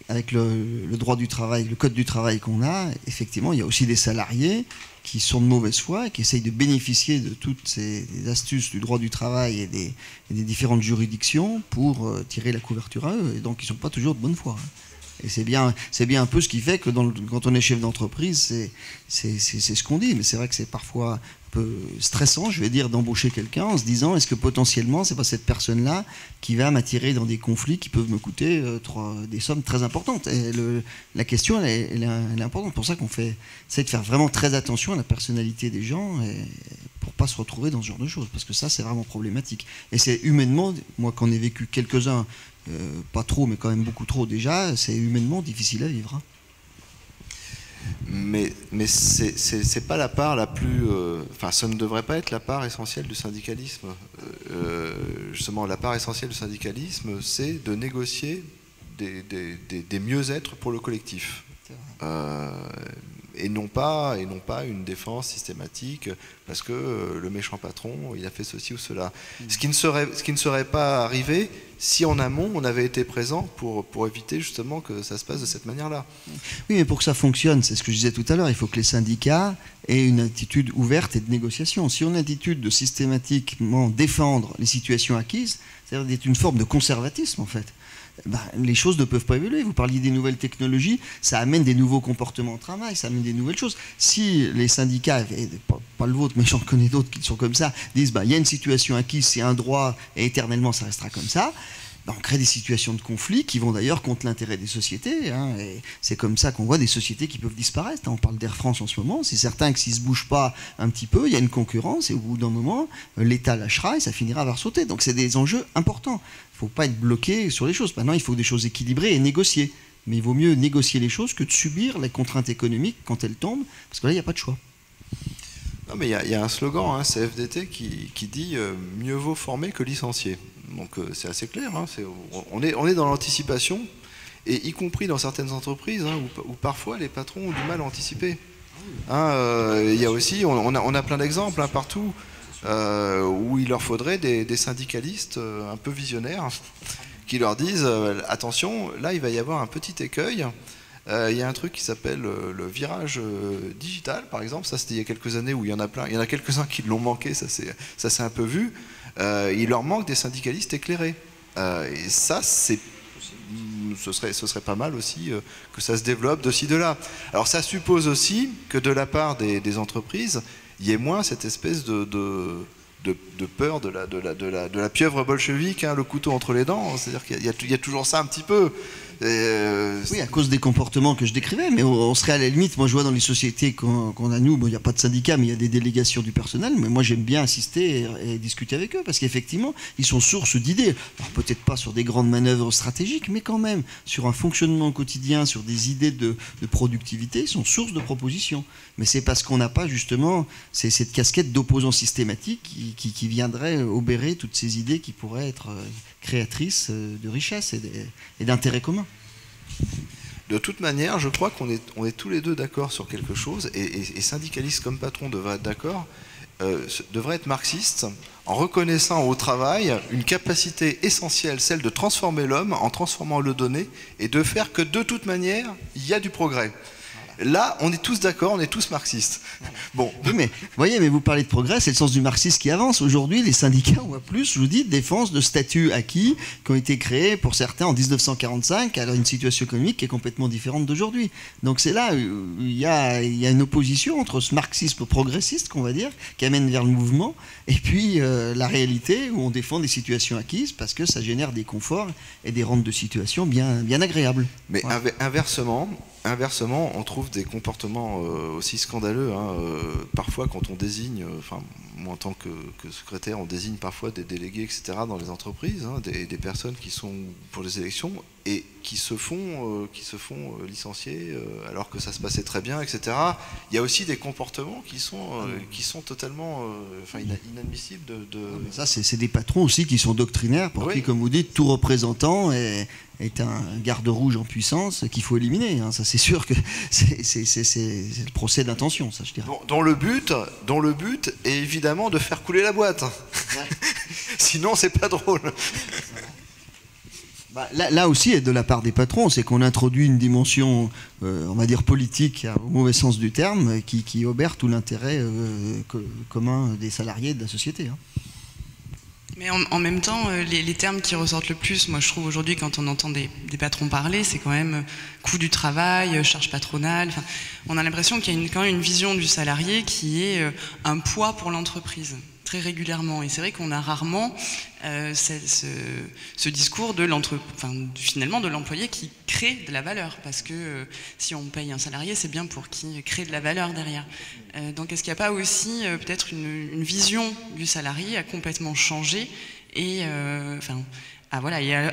avec le droit du travail, le code du travail qu'on a, effectivement, il y a aussi des salariés qui sont de mauvaise foi et qui essayent de bénéficier de toutes ces astuces du droit du travail et des différentes juridictions pour tirer la couverture à eux. Et donc, ils ne sont pas toujours de bonne foi. Et c'est bien un peu ce qui fait que quand on est chef d'entreprise, c'est ce qu'on dit. Mais c'est vrai que c'est parfois un peu stressant, je vais dire, d'embaucher quelqu'un en se disant est-ce que potentiellement c'est pas cette personne-là qui va m'attirer dans des conflits qui peuvent me coûter des sommes très importantes. Et la question elle est importante. C'est pour ça qu'on essaie de faire vraiment très attention à la personnalité des gens pour pas se retrouver dans ce genre de choses, parce que ça c'est vraiment problématique. Et c'est humainement, moi qu'en ai vécu quelques-uns, pas trop, mais quand même beaucoup trop déjà, c'est humainement difficile à vivre. Hein. Mais c'est pas la part la plus... Enfin, ça ne devrait pas être la part essentielle du syndicalisme. Justement, la part essentielle du syndicalisme, c'est de négocier des mieux-être pour le collectif. Et non pas une défense systématique parce que le méchant patron il a fait ceci ou cela. Ce qui ne serait pas arrivé si en amont on avait été présent pour éviter justement que ça se passe de cette manière-là. Oui, mais pour que ça fonctionne, c'est ce que je disais tout à l'heure, il faut que les syndicats aient une attitude ouverte et de négociation. Si on a une attitude de systématiquement défendre les situations acquises, c'est-à-dire d'être une forme de conservatisme en fait. Les choses ne peuvent pas évoluer. Vous parliez des nouvelles technologies, ça amène des nouveaux comportements au travail, ça amène des nouvelles choses. Si les syndicats, et pas le vôtre, mais j'en connais d'autres qui sont comme ça, disent il y a une situation acquise, c'est un droit et éternellement ça restera comme ça, on crée des situations de conflit qui vont d'ailleurs contre l'intérêt des sociétés. Hein, et c'est comme ça qu'on voit des sociétés qui peuvent disparaître. On parle d'Air France en ce moment. C'est certain que s'ils ne se bougent pas un petit peu, il y a une concurrence et au bout d'un moment, l'État lâchera et ça finira par sauter. Donc c'est des enjeux importants. Il ne faut pas être bloqué sur les choses. Maintenant, il faut des choses équilibrées et négocier. Mais il vaut mieux négocier les choses que de subir les contraintes économiques quand elles tombent, parce que là, il n'y a pas de choix. Non, mais il y a un slogan, hein, CFDT, qui dit mieux vaut former que licencier. Donc c'est assez clair. Hein, on est dans l'anticipation, et y compris dans certaines entreprises hein, où parfois les patrons ont du mal à anticiper. Hein, il y a aussi, on a plein d'exemples hein, partout. Où il leur faudrait des syndicalistes un peu visionnaires qui leur disent attention, là il va y avoir un petit écueil, il y a un truc qui s'appelle le virage digital par exemple, ça c'était il y a quelques années où il y en a plein, il y en a quelques-uns qui l'ont manqué, ça s'est un peu vu, il leur manque des syndicalistes éclairés et ça ce serait pas mal aussi que ça se développe de ci de là. Alors ça suppose aussi que de la part des entreprises il y ait moins cette espèce de peur de la pieuvre bolchevique, hein, le couteau entre les dents. C'est-à-dire qu'il y a toujours ça un petit peu. Oui, à cause des comportements que je décrivais, mais on serait à la limite, moi je vois dans les sociétés qu'on a nous, il n'y a pas de syndicat, mais il y a des délégations du personnel, mais moi j'aime bien assister et discuter avec eux, parce qu'effectivement, ils sont source d'idées. Alors peut-être pas sur des grandes manœuvres stratégiques, mais quand même, sur un fonctionnement quotidien, sur des idées de productivité, ils sont source de propositions. Mais c'est parce qu'on n'a pas justement cette casquette d'opposant systématique qui viendrait obérer toutes ces idées qui pourraient être créatrices de richesse et d'intérêt commun. De toute manière, je crois qu'on est tous les deux d'accord sur quelque chose, et syndicalistes comme patron devraient être d'accord, devraient être marxistes, en reconnaissant au travail une capacité essentielle, celle de transformer l'homme en transformant le donné, et de faire que de toute manière, il y a du progrès. Là, on est tous d'accord, on est tous marxistes. Bon. Oui, mais voyez, mais vous parlez de progrès, c'est le sens du marxisme qui avance. Aujourd'hui, les syndicats, on voit plus, je vous dis, défense de statuts acquis qui ont été créés pour certains en 1945, alors une situation économique qui est complètement différente d'aujourd'hui. Donc c'est là où il y a une opposition entre ce marxisme progressiste, qu'on va dire, qui amène vers le mouvement, et puis la réalité où on défend des situations acquises parce que ça génère des conforts et des rentes de situation bien agréables. Mais voilà. Inversement, on trouve des comportements aussi scandaleux. Hein, parfois, quand on désigne, enfin, moi en tant que secrétaire, on désigne parfois des délégués, etc., dans les entreprises, hein, des personnes qui sont pour les élections et qui se font licencier alors que ça se passait très bien, etc. Il y a aussi des comportements qui sont totalement inadmissibles. Ça, c'est des patrons aussi qui sont doctrinaires, pour qui, comme vous dites, tout représentant est un garde rouge en puissance qu'il faut éliminer. Hein. Ça, c'est sûr que c'est le procès d'intention, ça, je dirais. Dont le but est évidemment de faire couler la boîte. Ouais. Sinon, c'est pas drôle. Là aussi, et de la part des patrons, c'est qu'on introduit une dimension, on va dire politique, au mauvais sens du terme, qui obère tout l'intérêt commun des salariés et de la société. Mais en même temps, les termes qui ressortent le plus, moi je trouve aujourd'hui quand on entend des patrons parler, c'est quand même coût du travail, charge patronale. Enfin, on a l'impression qu'il y a quand même une vision du salarié qui est un poids pour l'entreprise, très régulièrement. Et c'est vrai qu'on a rarement ce discours de finalement de l'employé qui crée de la valeur. Parce que si on paye un salarié, c'est bien pour qu'il crée de la valeur derrière. Donc est-ce qu'il n'y a pas aussi peut-être une vision du salarié à complètement changer et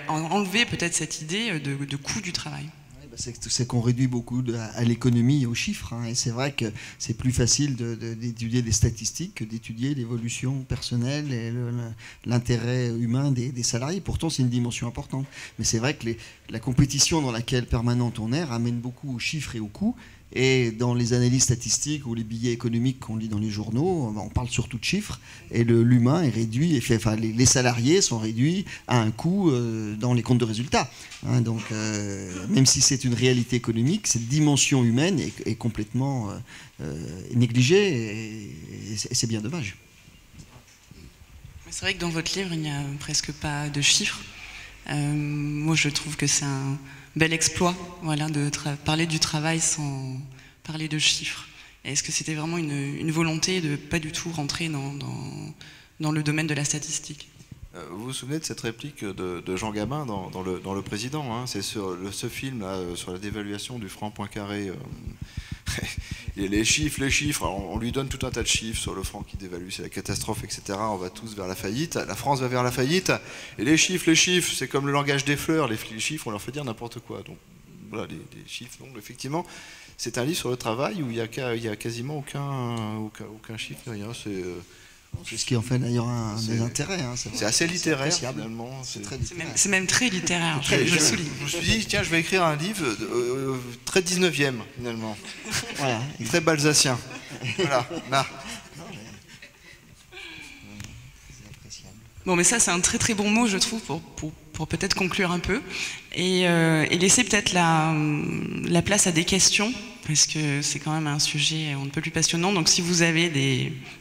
enlever peut-être cette idée de coût du travail? C'est qu'on réduit beaucoup à l'économie et aux chiffres. Et c'est vrai que c'est plus facile d'étudier des statistiques que d'étudier l'évolution personnelle et l'intérêt humain des salariés. Pourtant, c'est une dimension importante. Mais c'est vrai que la compétition dans laquelle permanente on est ramène beaucoup aux chiffres et aux coûts. Et dans les analyses statistiques ou les billets économiques qu'on lit dans les journaux, on parle surtout de chiffres. Et l'humain est réduit, les salariés sont réduits à un coût dans les comptes de résultats. Donc, même si c'est une réalité économique, cette dimension humaine est complètement négligée et c'est bien dommage. C'est vrai que dans votre livre, il n'y a presque pas de chiffres. Moi, je trouve que c'est un bel exploit, de parler du travail sans parler de chiffres. Est-ce que c'était vraiment une volonté de pas du tout rentrer dans le domaine de la statistique? Vous vous souvenez de cette réplique de Jean Gabin dans le Président, c'est sur ce film là, sur la dévaluation du franc Poincaré. Et les chiffres, alors on lui donne tout un tas de chiffres sur le franc qui dévalue, c'est la catastrophe, etc. On va tous vers la faillite, la France va vers la faillite, et les chiffres, c'est comme le langage des fleurs, les chiffres, on leur fait dire n'importe quoi. Donc voilà, les chiffres, donc effectivement, c'est un livre sur le travail où il y a quasiment aucun chiffre, rien. C'est ce qui en fait d'ailleurs un des intérêts. C'est assez littéraire finalement. C'est même très littéraire, je souligne. Je me suis dit, tiens, je vais écrire un livre très 19e finalement. Voilà. Très balsacien. Voilà, là. Bon, mais ça, c'est un très très bon mot, je trouve, pour peut-être conclure un peu et laisser peut-être la place à des questions, parce que c'est quand même un sujet un peu plus passionnant. Donc si vous avez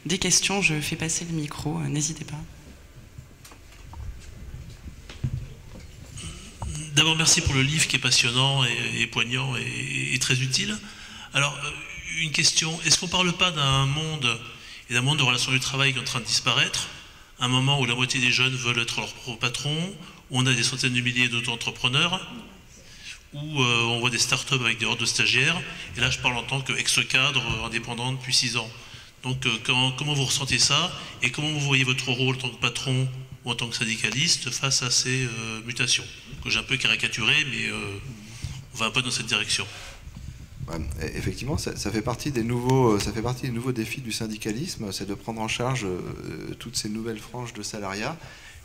des questions, je fais passer le micro, n'hésitez pas. D'abord, merci pour le livre qui est passionnant et poignant et très utile. Alors, une question, est-ce qu'on ne parle pas d'un monde de relations du travail qui est en train de disparaître, un moment où la moitié des jeunes veulent être leur propre patron, où on a des centaines de milliers d'auto-entrepreneurs, où on voit des start-up avec des hordes de stagiaires, et là je parle en tant qu'ex-cadre indépendant depuis 6 ans. Donc comment vous ressentez ça, et comment vous voyez votre rôle en tant que patron ou en tant que syndicaliste face à ces mutations, que j'ai un peu caricaturé, mais on va un peu dans cette direction. Ouais, effectivement, ça fait partie des nouveaux défis du syndicalisme, c'est de prendre en charge toutes ces nouvelles franges de salariat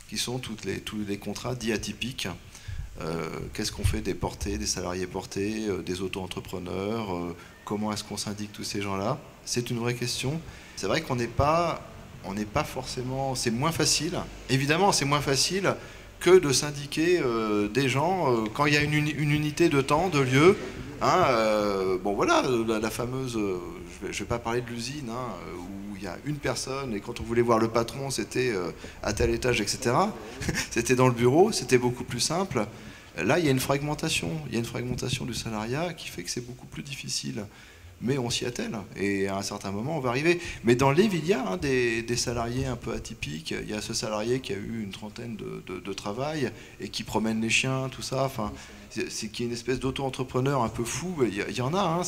qui sont tous les contrats dits atypiques. Qu'est-ce qu'on fait des portés, des salariés portés, des auto-entrepreneurs, comment est-ce qu'on syndique tous ces gens-là? C'est une vraie question. C'est vrai qu'on n'est pas forcément... C'est moins facile. Évidemment, c'est moins facile que de syndiquer des gens quand il y a une unité de temps, de lieu. Bon voilà, la fameuse... je ne vais pas parler de l'usine, où il y a une personne et quand on voulait voir le patron, c'était à tel étage, etc. C'était dans le bureau, c'était beaucoup plus simple. Là, il y a une fragmentation. Il y a une fragmentation du salariat qui fait que c'est beaucoup plus difficile. Mais on s'y attelle. Et à un certain moment, on va arriver. Mais dans le livre, il y a des salariés un peu atypiques. Il y a ce salarié qui a eu une trentaine de travail et qui promène les chiens, tout ça. Enfin, c'est qui est une espèce d'auto-entrepreneur un peu fou. Il y en a.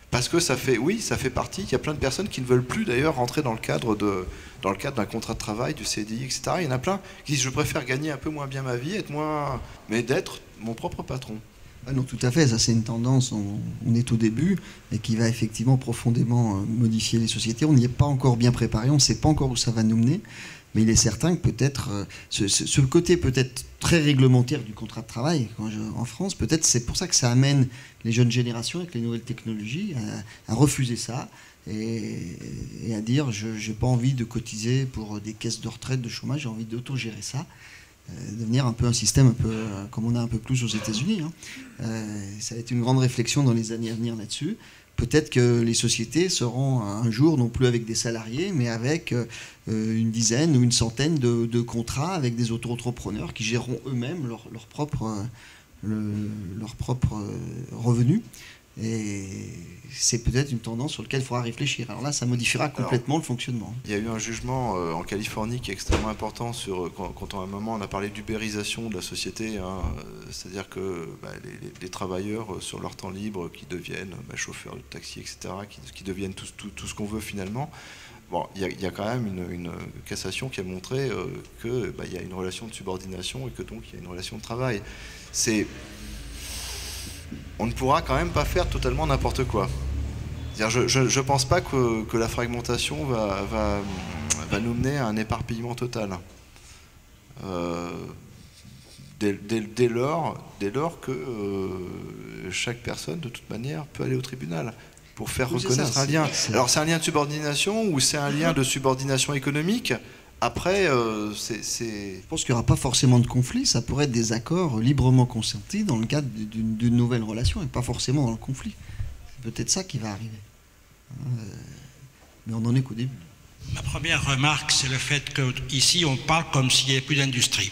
Parce que ça fait partie. Il y a plein de personnes qui ne veulent plus d'ailleurs rentrer dans le cadre d'un contrat de travail, du CDI, etc. Il y en a plein qui disent je préfère gagner un peu moins bien ma vie, mais d'être mon propre patron. Ah non, tout à fait, ça c'est une tendance, on est au début, et qui va effectivement profondément modifier les sociétés. On n'y est pas encore bien préparé, on ne sait pas encore où ça va nous mener, mais il est certain que peut-être, ce côté peut-être très réglementaire du contrat de travail en France, peut-être c'est pour ça que ça amène les jeunes générations avec les nouvelles technologies à refuser ça, et à dire je n'ai pas envie de cotiser pour des caisses de retraite, de chômage, j'ai envie d'autogérer ça. devenir un peu un système un peu comme on a un peu plus aux États-Unis. Ça va être une grande réflexion dans les années à venir là-dessus. Peut-être que les sociétés seront un jour non plus avec des salariés, mais avec une dizaine ou une centaine de contrats avec des auto-entrepreneurs qui géreront eux-mêmes leur propre revenus. Et c'est peut-être une tendance sur laquelle il faudra réfléchir. Alors là, ça modifiera complètement le fonctionnement. Il y a eu un jugement en Californie qui est extrêmement important sur quand à un moment on a parlé d'ubérisation de la société, c'est-à-dire que les travailleurs sur leur temps libre qui deviennent chauffeurs de taxi, etc., qui deviennent tout ce qu'on veut finalement. Bon, il y a quand même une cassation qui a montré qu'il y a une relation de subordination et que donc il y a une relation de travail. On ne pourra quand même pas faire totalement n'importe quoi. Je ne pense pas que la fragmentation va nous mener à un éparpillement total. Dès lors que chaque personne, de toute manière, peut aller au tribunal pour faire reconnaître un lien. Alors c'est un lien de subordination ou c'est un lien de subordination économique ? Après, Je pense qu'il n'y aura pas forcément de conflit, ça pourrait être des accords librement consentis dans le cadre d'une nouvelle relation et pas forcément dans le conflit. C'est peut-être ça qui va arriver. Mais on n'en est qu'au début. Ma première remarque, c'est le fait qu'ici, on parle comme s'il n'y avait plus d'industrie.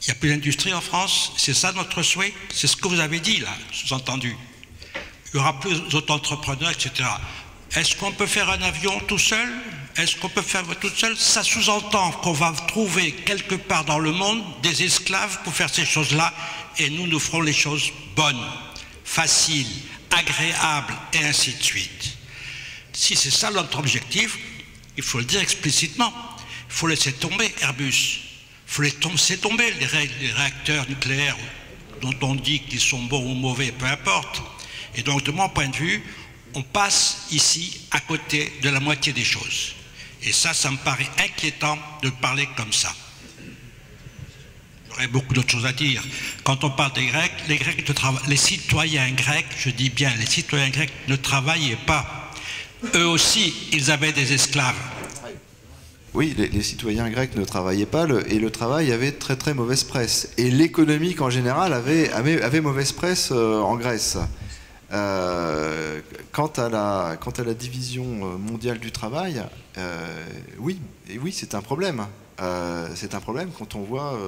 Il n'y a plus d'industrie en France, c'est ça notre souhait? C'est ce que vous avez dit là, sous-entendu. Il y aura plus d'auto-entrepreneurs, etc. Est-ce qu'on peut faire un avion tout seul? Est-ce qu'on peut faire tout seul? Ça sous-entend qu'on va trouver quelque part dans le monde des esclaves pour faire ces choses-là et nous ferons les choses bonnes, faciles, agréables et ainsi de suite. Si c'est ça notre objectif, il faut le dire explicitement. Il faut laisser tomber Airbus. Il faut laisser tomber les réacteurs nucléaires dont on dit qu'ils sont bons ou mauvais, peu importe. Et donc, de mon point de vue, on passe ici à côté de la moitié des choses. Et ça me paraît inquiétant de parler comme ça. J'aurais beaucoup d'autres choses à dire. Quand on parle des Grecs, les citoyens grecs, je dis bien, les citoyens grecs ne travaillaient pas. Eux aussi, ils avaient des esclaves. Oui, les citoyens grecs ne travaillaient pas et le travail avait très très mauvaise presse. Et l'économique en général avait mauvaise presse en Grèce. Quant à la division mondiale du travail, oui, c'est un problème. C'est un problème quand on voit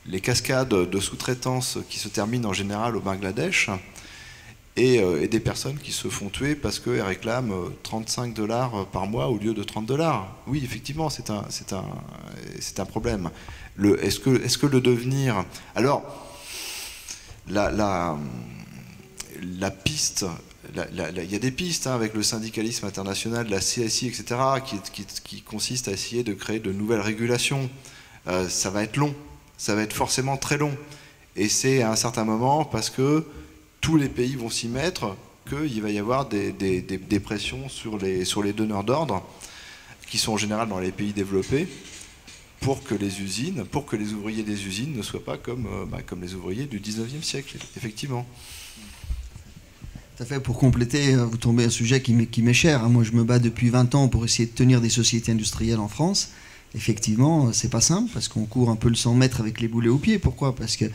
les cascades de sous-traitance qui se terminent en général au Bangladesh et des personnes qui se font tuer parce qu'elles réclament 35 $ par mois au lieu de 30 $. Oui, effectivement, c'est un problème. Est-ce que le devenir... Alors, la piste, il y a des pistes avec le syndicalisme international, la CSI, etc., qui consistent à essayer de créer de nouvelles régulations. Ça va être long, ça va être forcément très long. Et c'est à un certain moment, parce que tous les pays vont s'y mettre, qu'il va y avoir des pressions sur les donneurs d'ordre, qui sont en général dans les pays développés, pour que les ouvriers des usines ne soient pas comme les ouvriers du 19e siècle, effectivement. Tout à fait, pour compléter, vous tombez un sujet qui m'est cher. Moi, je me bats depuis 20 ans pour essayer de tenir des sociétés industrielles en France. Effectivement, c'est pas simple, parce qu'on court un peu le 100 mètres avec les boulets aux pieds. Pourquoi? Parce que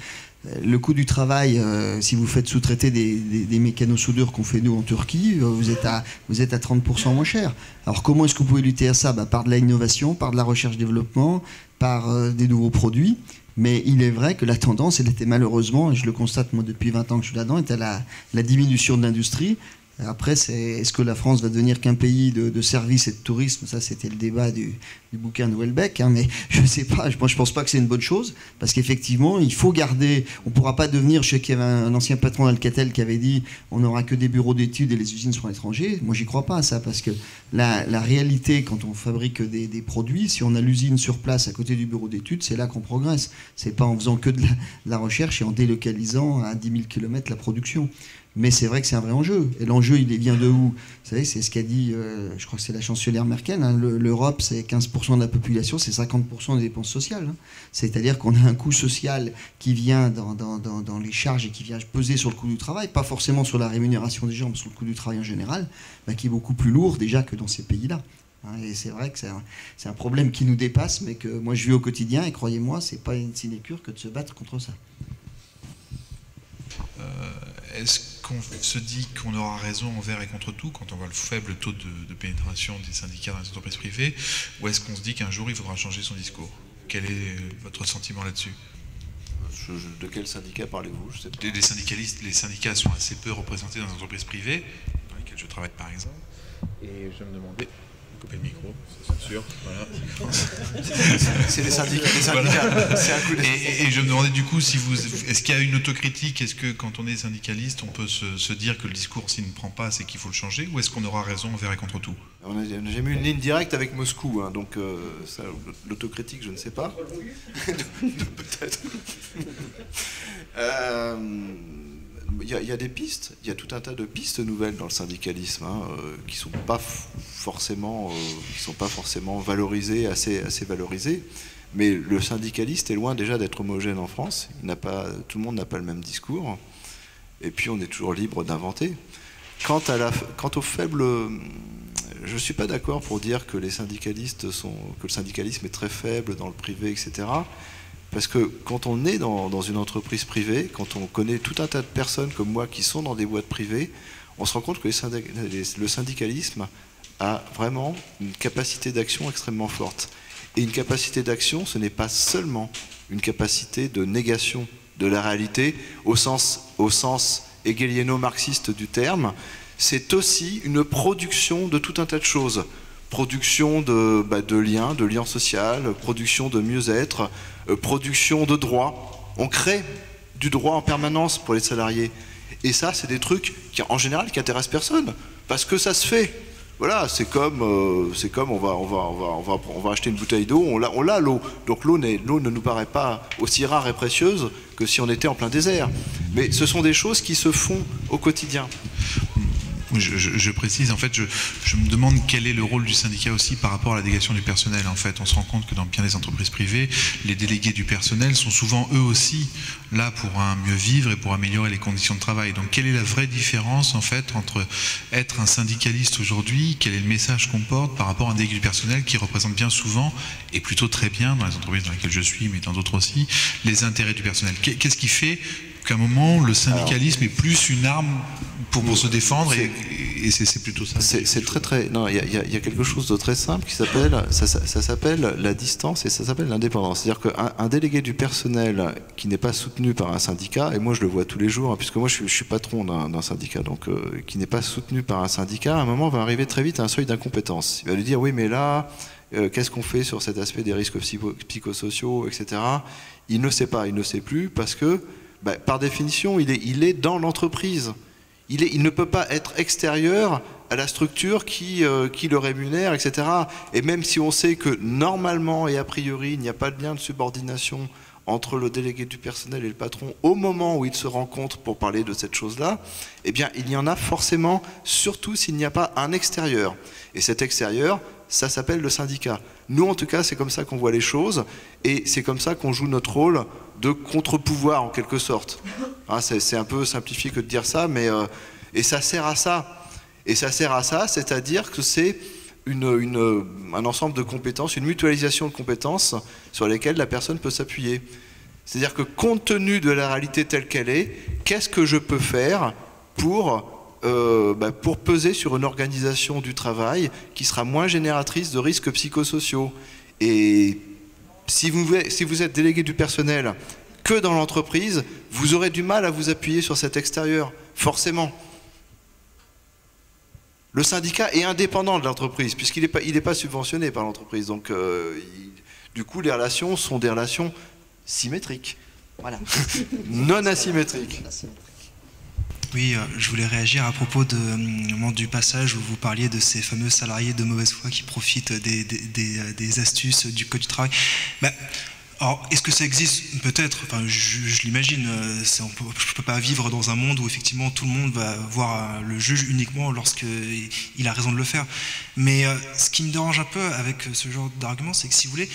le coût du travail, si vous faites sous-traiter des mécano-soudures qu'on fait nous en Turquie, vous êtes à 30% moins cher. Alors comment est-ce que vous pouvez lutter à ça? Par de l'innovation, par de la recherche-développement, par des nouveaux produits. Mais il est vrai que la tendance, elle était malheureusement, et je le constate moi depuis 20 ans que je suis là-dedans, était la diminution de l'industrie. Après, est-ce que la France va devenir qu'un pays de services et de tourisme? Ça, c'était le débat du bouquin de Houellebecq, mais je ne sais pas, moi je ne pense pas que c'est une bonne chose, parce qu'effectivement, il faut garder, on ne pourra pas devenir, je sais qu'il y avait un ancien patron d'Alcatel qui avait dit, on n'aura que des bureaux d'études et les usines seront étrangers. Moi, j'y crois pas à ça, parce que la réalité, quand on fabrique des produits, si on a l'usine sur place à côté du bureau d'études, c'est là qu'on progresse. C'est pas en faisant que de la recherche et en délocalisant à 10 000 km la production. Mais c'est vrai que c'est un vrai enjeu. Et l'enjeu, il vient de où? Vous savez, c'est ce qu'a dit, je crois que c'est la chancelière Merkel, l'Europe, c'est 15% de la population, c'est 50% des dépenses sociales. C'est-à-dire qu'on a un coût social qui vient dans les charges et qui vient peser sur le coût du travail, pas forcément sur la rémunération des gens, mais sur le coût du travail en général, qui est beaucoup plus lourd déjà que dans ces pays-là. Et c'est vrai que c'est un problème qui nous dépasse, mais que moi je vis au quotidien, et croyez-moi, c'est pas une sinécure que de se battre contre ça. Est-ce qu'on se dit qu'on aura raison envers et contre tout quand on voit le faible taux de pénétration des syndicats dans les entreprises privées, ou est-ce qu'on se dit qu'un jour il faudra changer son discours? Quel est votre sentiment là-dessus? De quel syndicat parlez-vous? Je sais pas. Les syndicalistes, les syndicats sont assez peu représentés dans les entreprises privées, dans lesquelles je travaille par exemple, et je me demandais... Couper le micro, c'est sûr. Voilà. C'est les syndicats. Voilà. C'est un coup et je me demandais du coup, est-ce qu'il y a une autocritique? Est-ce que quand on est syndicaliste, on peut se dire que le discours, s'il ne prend pas, c'est qu'il faut le changer? Ou est-ce qu'on aura raison envers et contre tout? On n'a jamais eu une ligne directe avec Moscou, hein, donc l'autocritique, je ne sais pas. Peut-être. Il y a des pistes, il y a tout un tas de pistes nouvelles dans le syndicalisme qui sont pas forcément valorisées, assez valorisées. Mais le syndicaliste est loin déjà d'être homogène en France. Tout le monde n'a pas le même discours. Et puis on est toujours libre d'inventer. Quant au faible, je ne suis pas d'accord pour dire que le syndicalisme est très faible dans le privé, etc. Parce que quand on est dans une entreprise privée, quand on connaît tout un tas de personnes comme moi qui sont dans des boîtes privées, on se rend compte que le syndicalisme a vraiment une capacité d'action extrêmement forte. Et une capacité d'action, ce n'est pas seulement une capacité de négation de la réalité au sens hegeliano-marxiste du terme, c'est aussi une production de tout un tas de choses. Production de liens social, production de mieux-être, production de droits. On crée du droit en permanence pour les salariés. Et ça, c'est des trucs qui, en général, qui intéressent personne, parce que ça se fait. Voilà, c'est comme on va acheter une bouteille d'eau, on l'a l'eau. Donc l'eau ne nous paraît pas aussi rare et précieuse que si on était en plein désert. Mais ce sont des choses qui se font au quotidien. Je précise, en fait, je me demande quel est le rôle du syndicat aussi par rapport à la délégation du personnel. En fait, on se rend compte que dans bien des entreprises privées, les délégués du personnel sont souvent eux aussi là pour un mieux vivre et pour améliorer les conditions de travail. Donc, quelle est la vraie différence en fait entre être un syndicaliste aujourd'hui, quel est le message qu'on porte par rapport à un délégué du personnel qui représente bien souvent et plutôt très bien dans les entreprises dans lesquelles je suis, mais dans d'autres aussi, les intérêts du personnel. Qu'est-ce qui fait qu'à un moment le syndicalisme est plus une arme pour se défendre et c'est plutôt ça. C'est très non, il y a quelque chose de très simple qui s'appelle ça s'appelle la distance et ça s'appelle l'indépendance. C'est-à-dire qu'un délégué du personnel qui n'est pas soutenu par un syndicat, et moi je le vois tous les jours, hein, puisque moi je suis patron d'un syndicat, donc qui n'est pas soutenu par un syndicat, à un moment va arriver très vite à un seuil d'incompétence. Il va lui dire oui mais là qu'est-ce qu'on fait sur cet aspect des risques psychosociaux, etc. Il ne sait pas, il ne sait plus parce que par définition il est dans l'entreprise. Il ne peut pas être extérieur à la structure qui le rémunère, etc. Et même si on sait que normalement et a priori, il n'y a pas de lien de subordination entre le délégué du personnel et le patron au moment où ils se rencontrent pour parler de cette chose-là, eh bien, il y en a forcément, surtout s'il n'y a pas un extérieur. Et cet extérieur, ça s'appelle le syndicat. Nous, en tout cas, c'est comme ça qu'on voit les choses et c'est comme ça qu'on joue notre rôle de contre-pouvoir, en quelque sorte. Hein, c'est un peu simplifié que de dire ça, mais et ça sert à ça. Et ça sert à ça, c'est-à-dire que c'est un ensemble de compétences, une mutualisation de compétences sur lesquelles la personne peut s'appuyer. C'est-à-dire que compte tenu de la réalité telle qu'elle est, qu'est-ce que je peux faire pour peser sur une organisation du travail qui sera moins génératrice de risques psychosociaux. Et si vous êtes délégué du personnel que dans l'entreprise, vous aurez du mal à vous appuyer sur cet extérieur, forcément. Le syndicat est indépendant de l'entreprise, puisqu'il n'est pas subventionné par l'entreprise. Donc, du coup, les relations sont des relations symétriques. Voilà. Non asymétriques. Oui, je voulais réagir à propos du passage où vous parliez de ces fameux salariés de mauvaise foi qui profitent des astuces du Code du travail. Alors, est-ce que ça existe? Peut-être, enfin, je l'imagine. Je ne peux pas vivre dans un monde où effectivement tout le monde va voir le juge uniquement lorsqu'il a raison de le faire. Mais ce qui me dérange un peu avec ce genre d'argument, c'est que si vous voulez,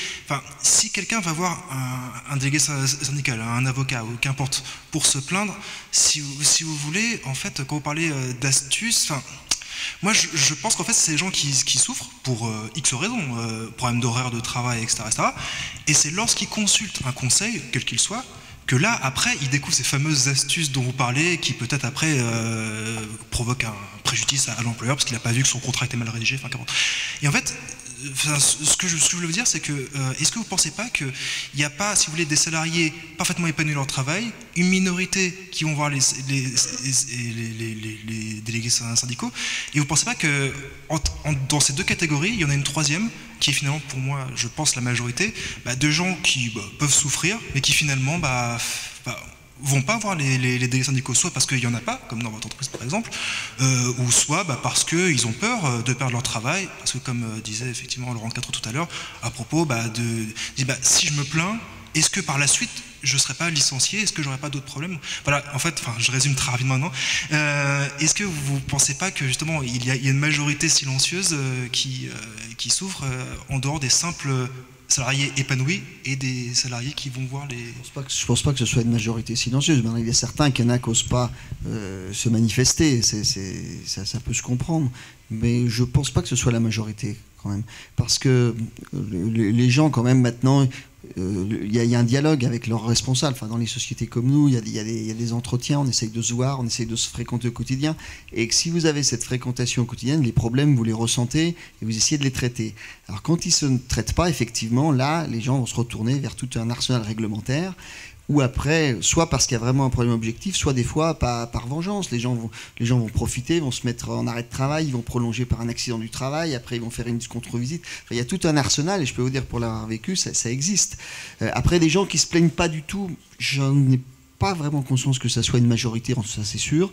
si quelqu'un va voir un délégué syndical, un avocat ou qu'importe, pour se plaindre, si vous voulez, en fait, quand vous parlez d'astuces, Moi, je pense qu'en fait, c'est les gens qui souffrent pour X raisons, problème d'horaire de travail, etc., etc. Et c'est lorsqu'ils consultent un conseil, quel qu'il soit, que là, après, ils découvrent ces fameuses astuces dont vous parlez, qui peut-être après provoquent un préjudice à l'employeur parce qu'il n'a pas vu que son contrat était mal rédigé. Enfin, et en fait, ce que je veux dire, c'est que est-ce que vous ne pensez pas qu'il n'y a pas, si vous voulez, des salariés parfaitement épanouis dans leur travail, une minorité qui vont voir les délégués syndicaux, et vous ne pensez pas que dans ces deux catégories, il y en a une troisième qui est finalement, pour moi, je pense, la majorité, de gens qui peuvent souffrir, mais qui finalement vont pas voir les délégués syndicaux, soit parce qu'il n'y en a pas, comme dans votre entreprise par exemple, ou soit parce qu'ils ont peur de perdre leur travail, parce que comme disait effectivement Laurent Quatre tout à l'heure, à propos si je me plains, est-ce que par la suite je ne serai pas licencié, est-ce que j'aurai pas d'autres problèmes? Voilà, en fait, je résume très rapidement maintenant. Est-ce que vous ne pensez pas que justement il y a une majorité silencieuse qui souffre en dehors des simples salariés épanouis et des salariés qui vont voir les... Je pense pas que ce soit une majorité silencieuse. Maintenant, il y a certains qui n'osent pas se manifester. Ça peut se comprendre. Mais je pense pas que ce soit la majorité, quand même. Parce que les gens, quand même, maintenant... Il y a un dialogue avec leurs responsables. Enfin, dans les sociétés comme nous, il y a des entretiens, on essaye de se voir, on essaye de se fréquenter au quotidien. Et que si vous avez cette fréquentation quotidienne, les problèmes, vous les ressentez et vous essayez de les traiter. Alors quand ils ne se traitent pas, effectivement, là, les gens vont se retourner vers tout un arsenal réglementaire. Ou après, soit parce qu'il y a vraiment un problème objectif, soit des fois par vengeance. Les gens vont profiter, vont se mettre en arrêt de travail, ils vont prolonger par un accident du travail, après ils vont faire une contre-visite. Enfin, il y a tout un arsenal, et je peux vous dire, pour l'avoir vécu, ça existe. Après, des gens qui se plaignent pas du tout, j'en ai pas vraiment conscience que ça soit une majorité, ça c'est sûr.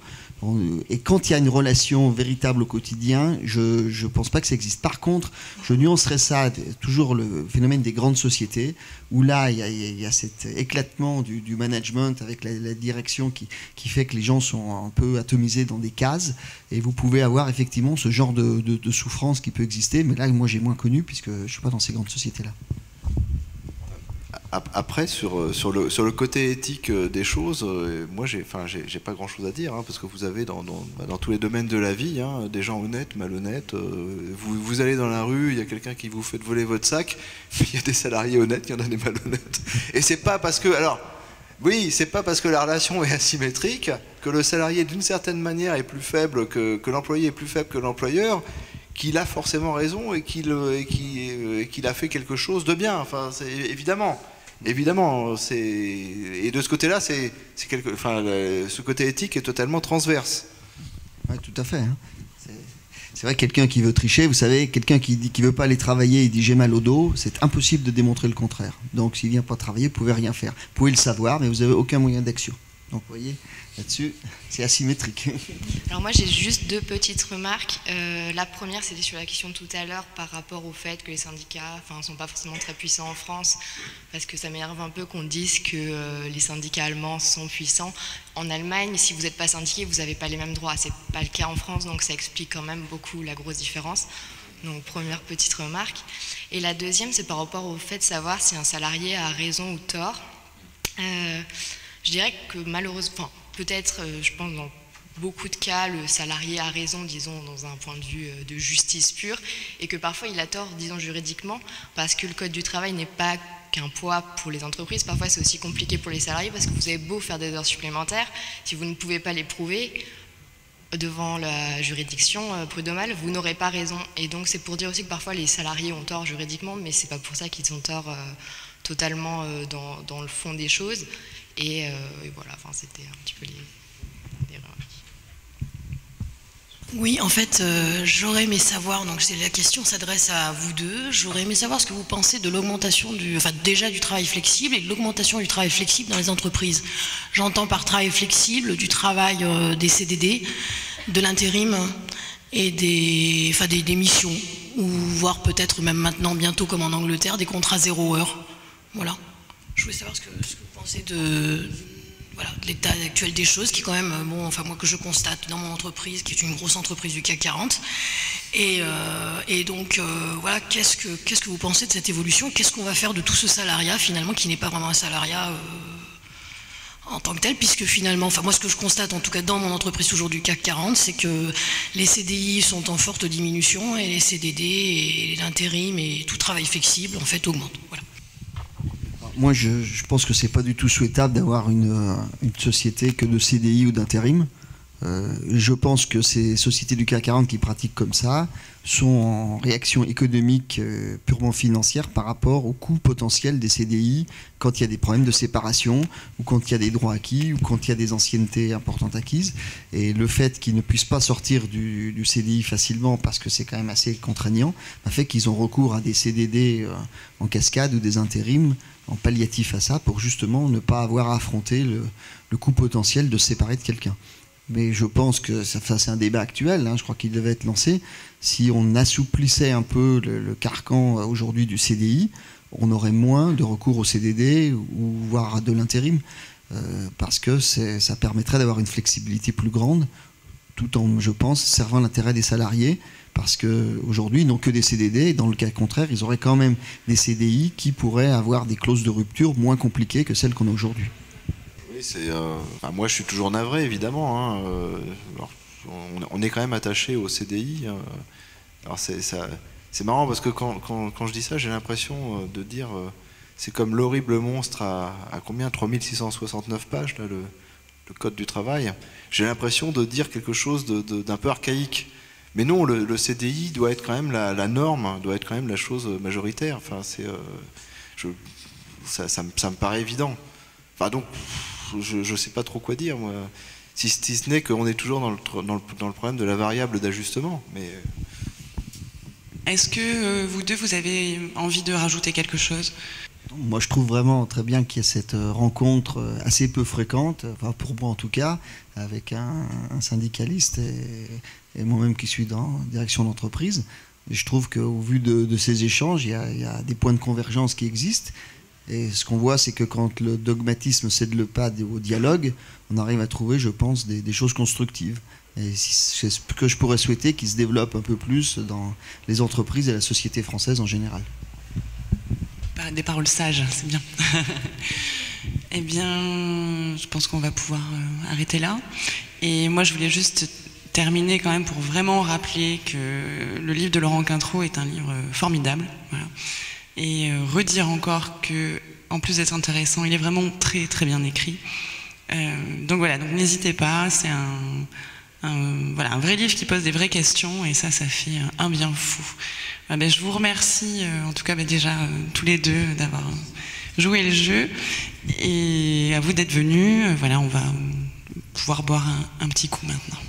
Et quand il y a une relation véritable au quotidien, je pense pas que ça existe. Par contre, je nuancerais ça, toujours le phénomène des grandes sociétés, où là, il y a cet éclatement du management avec la direction qui fait que les gens sont un peu atomisés dans des cases, et vous pouvez avoir effectivement ce genre de souffrance qui peut exister, mais là, moi, j'ai moins connu, puisque je suis pas dans ces grandes sociétés-là. Après, sur le côté éthique des choses, moi, j'ai pas grand-chose à dire, parce que vous avez dans tous les domaines de la vie, des gens honnêtes, malhonnêtes. Vous allez dans la rue, il y a quelqu'un qui vous fait voler votre sac, puis il y a des salariés honnêtes, il y en a des malhonnêtes. Et c'est pas parce que... Alors, oui, c'est pas parce que la relation est asymétrique que le salarié, d'une certaine manière, est plus faible que l'employé est plus faible que l'employeur, qu'il a forcément raison et qu'il a fait quelque chose de bien. Enfin, c'est évidemment, et de ce côté-là, ce côté éthique est totalement transverse. Oui, tout à fait. C'est vrai que quelqu'un qui veut tricher, vous savez, quelqu'un qui dit qu'il ne veut pas aller travailler, il dit j'ai mal au dos, c'est impossible de démontrer le contraire. Donc s'il ne vient pas travailler, vous ne pouvez rien faire. Vous pouvez le savoir, mais vous n'avez aucun moyen d'action. Donc vous voyez, là-dessus, c'est asymétrique. Alors moi j'ai juste deux petites remarques. La première c'était sur la question de tout à l'heure par rapport au fait que les syndicats ne sont pas forcément très puissants en France, parce que ça m'énerve un peu qu'on dise que les syndicats allemands sont puissants. En Allemagne, si vous n'êtes pas syndiqué, vous n'avez pas les mêmes droits. C'est pas le cas en France, donc ça explique quand même beaucoup la grosse différence. Donc première petite remarque. Et la deuxième c'est par rapport au fait de savoir si un salarié a raison ou tort. Je dirais que malheureusement, peut-être, je pense dans beaucoup de cas, le salarié a raison, disons, dans un point de vue de justice pure, et que parfois il a tort, disons, juridiquement, parce que le code du travail n'est pas qu'un poids pour les entreprises. Parfois c'est aussi compliqué pour les salariés, parce que vous avez beau faire des heures supplémentaires, si vous ne pouvez pas les prouver devant la juridiction prud'homale, vous n'aurez pas raison. Et donc c'est pour dire aussi que parfois les salariés ont tort juridiquement, mais c'est pas pour ça qu'ils ont tort totalement dans le fond des choses. Et voilà, c'était un petit peu les remarques. Oui, en fait, j'aurais aimé savoir, donc la question s'adresse à vous deux, j'aurais aimé savoir ce que vous pensez de l'augmentation déjà du travail flexible et de l'augmentation du travail flexible dans les entreprises. J'entends par travail flexible du travail des CDD, de l'intérim et des missions, ou voire peut-être même maintenant, bientôt comme en Angleterre, des contrats 0 heure. Voilà. Je voulais savoir ce que vous pensez de l'état actuel des choses, qui est quand même, moi que je constate dans mon entreprise, qui est une grosse entreprise du CAC 40. Et donc, voilà, qu'est-ce que vous pensez de cette évolution? Qu'est-ce qu'on va faire de tout ce salariat, finalement, qui n'est pas vraiment un salariat en tant que tel, puisque finalement, enfin moi ce que je constate en tout cas dans mon entreprise toujours du CAC 40, c'est que les CDI sont en forte diminution et les CDD et l'intérim et tout travail flexible en fait augmentent. Voilà. Moi je pense que c'est pas du tout souhaitable d'avoir une société que de CDI ou d'intérim. Je pense que ces sociétés du CAC 40 qui pratiquent comme ça sont en réaction économique purement financière par rapport au coût potentiel des CDI quand il y a des problèmes de séparation ou quand il y a des droits acquis ou quand il y a des anciennetés importantes acquises. Et le fait qu'ils ne puissent pas sortir du CDI facilement parce que c'est quand même assez contraignant fait qu'ils ont recours à des CDD en cascade ou des intérims en palliatif à ça pour justement ne pas avoir à affronter le coût potentiel de se séparer de quelqu'un. Mais je pense que c'est un débat actuel, je crois qu'il devait être lancé. Si on assouplissait un peu le carcan aujourd'hui du CDI, on aurait moins de recours au CDD ou voire de l'intérim, parce que ça permettrait d'avoir une flexibilité plus grande, tout en, je pense, servant l'intérêt des salariés, parce qu'aujourd'hui, ils n'ont que des CDD, et dans le cas contraire, ils auraient quand même des CDI qui pourraient avoir des clauses de rupture moins compliquées que celles qu'on a aujourd'hui. Moi, je suis toujours navré, évidemment. On est quand même attaché au CDI. Alors c'est marrant parce que quand je dis ça, j'ai l'impression de dire c'est comme l'horrible monstre à combien 3669 pages, là, le Code du travail. J'ai l'impression de dire quelque chose d'un peu archaïque. Mais non, le CDI doit être quand même la norme, doit être quand même la chose majoritaire. Enfin, ça me paraît évident. Enfin, donc, je ne sais pas trop quoi dire, moi. Si ce n'est qu'on est toujours dans le problème de la variable d'ajustement. Mais... Est-ce que vous deux, vous avez envie de rajouter quelque chose ? Moi, je trouve vraiment très bien qu'il y ait cette rencontre assez peu fréquente, enfin pour moi en tout cas, avec un syndicaliste et moi-même qui suis dans la direction d'entreprise. Et je trouve qu'au vu de ces échanges, il y a des points de convergence qui existent. Et ce qu'on voit, c'est que quand le dogmatisme cède le pas au dialogue, on arrive à trouver, je pense, des choses constructives. Et c'est ce que je pourrais souhaiter qu'il se développe un peu plus dans les entreprises et la société française en général. Des paroles sages, c'est bien. Eh bien, je pense qu'on va pouvoir arrêter là. Et moi, je voulais juste terminer quand même pour vraiment rappeler que le livre de Laurent Quintreau est un livre formidable. Voilà. Et redire encore que, en plus d'être intéressant, il est vraiment très très bien écrit. Donc voilà, donc n'hésitez pas, c'est un vrai livre qui pose des vraies questions et ça fait un bien fou. Je vous remercie en tout cas déjà tous les deux d'avoir joué le jeu et à vous d'être venus. Voilà, on va pouvoir boire un petit coup maintenant.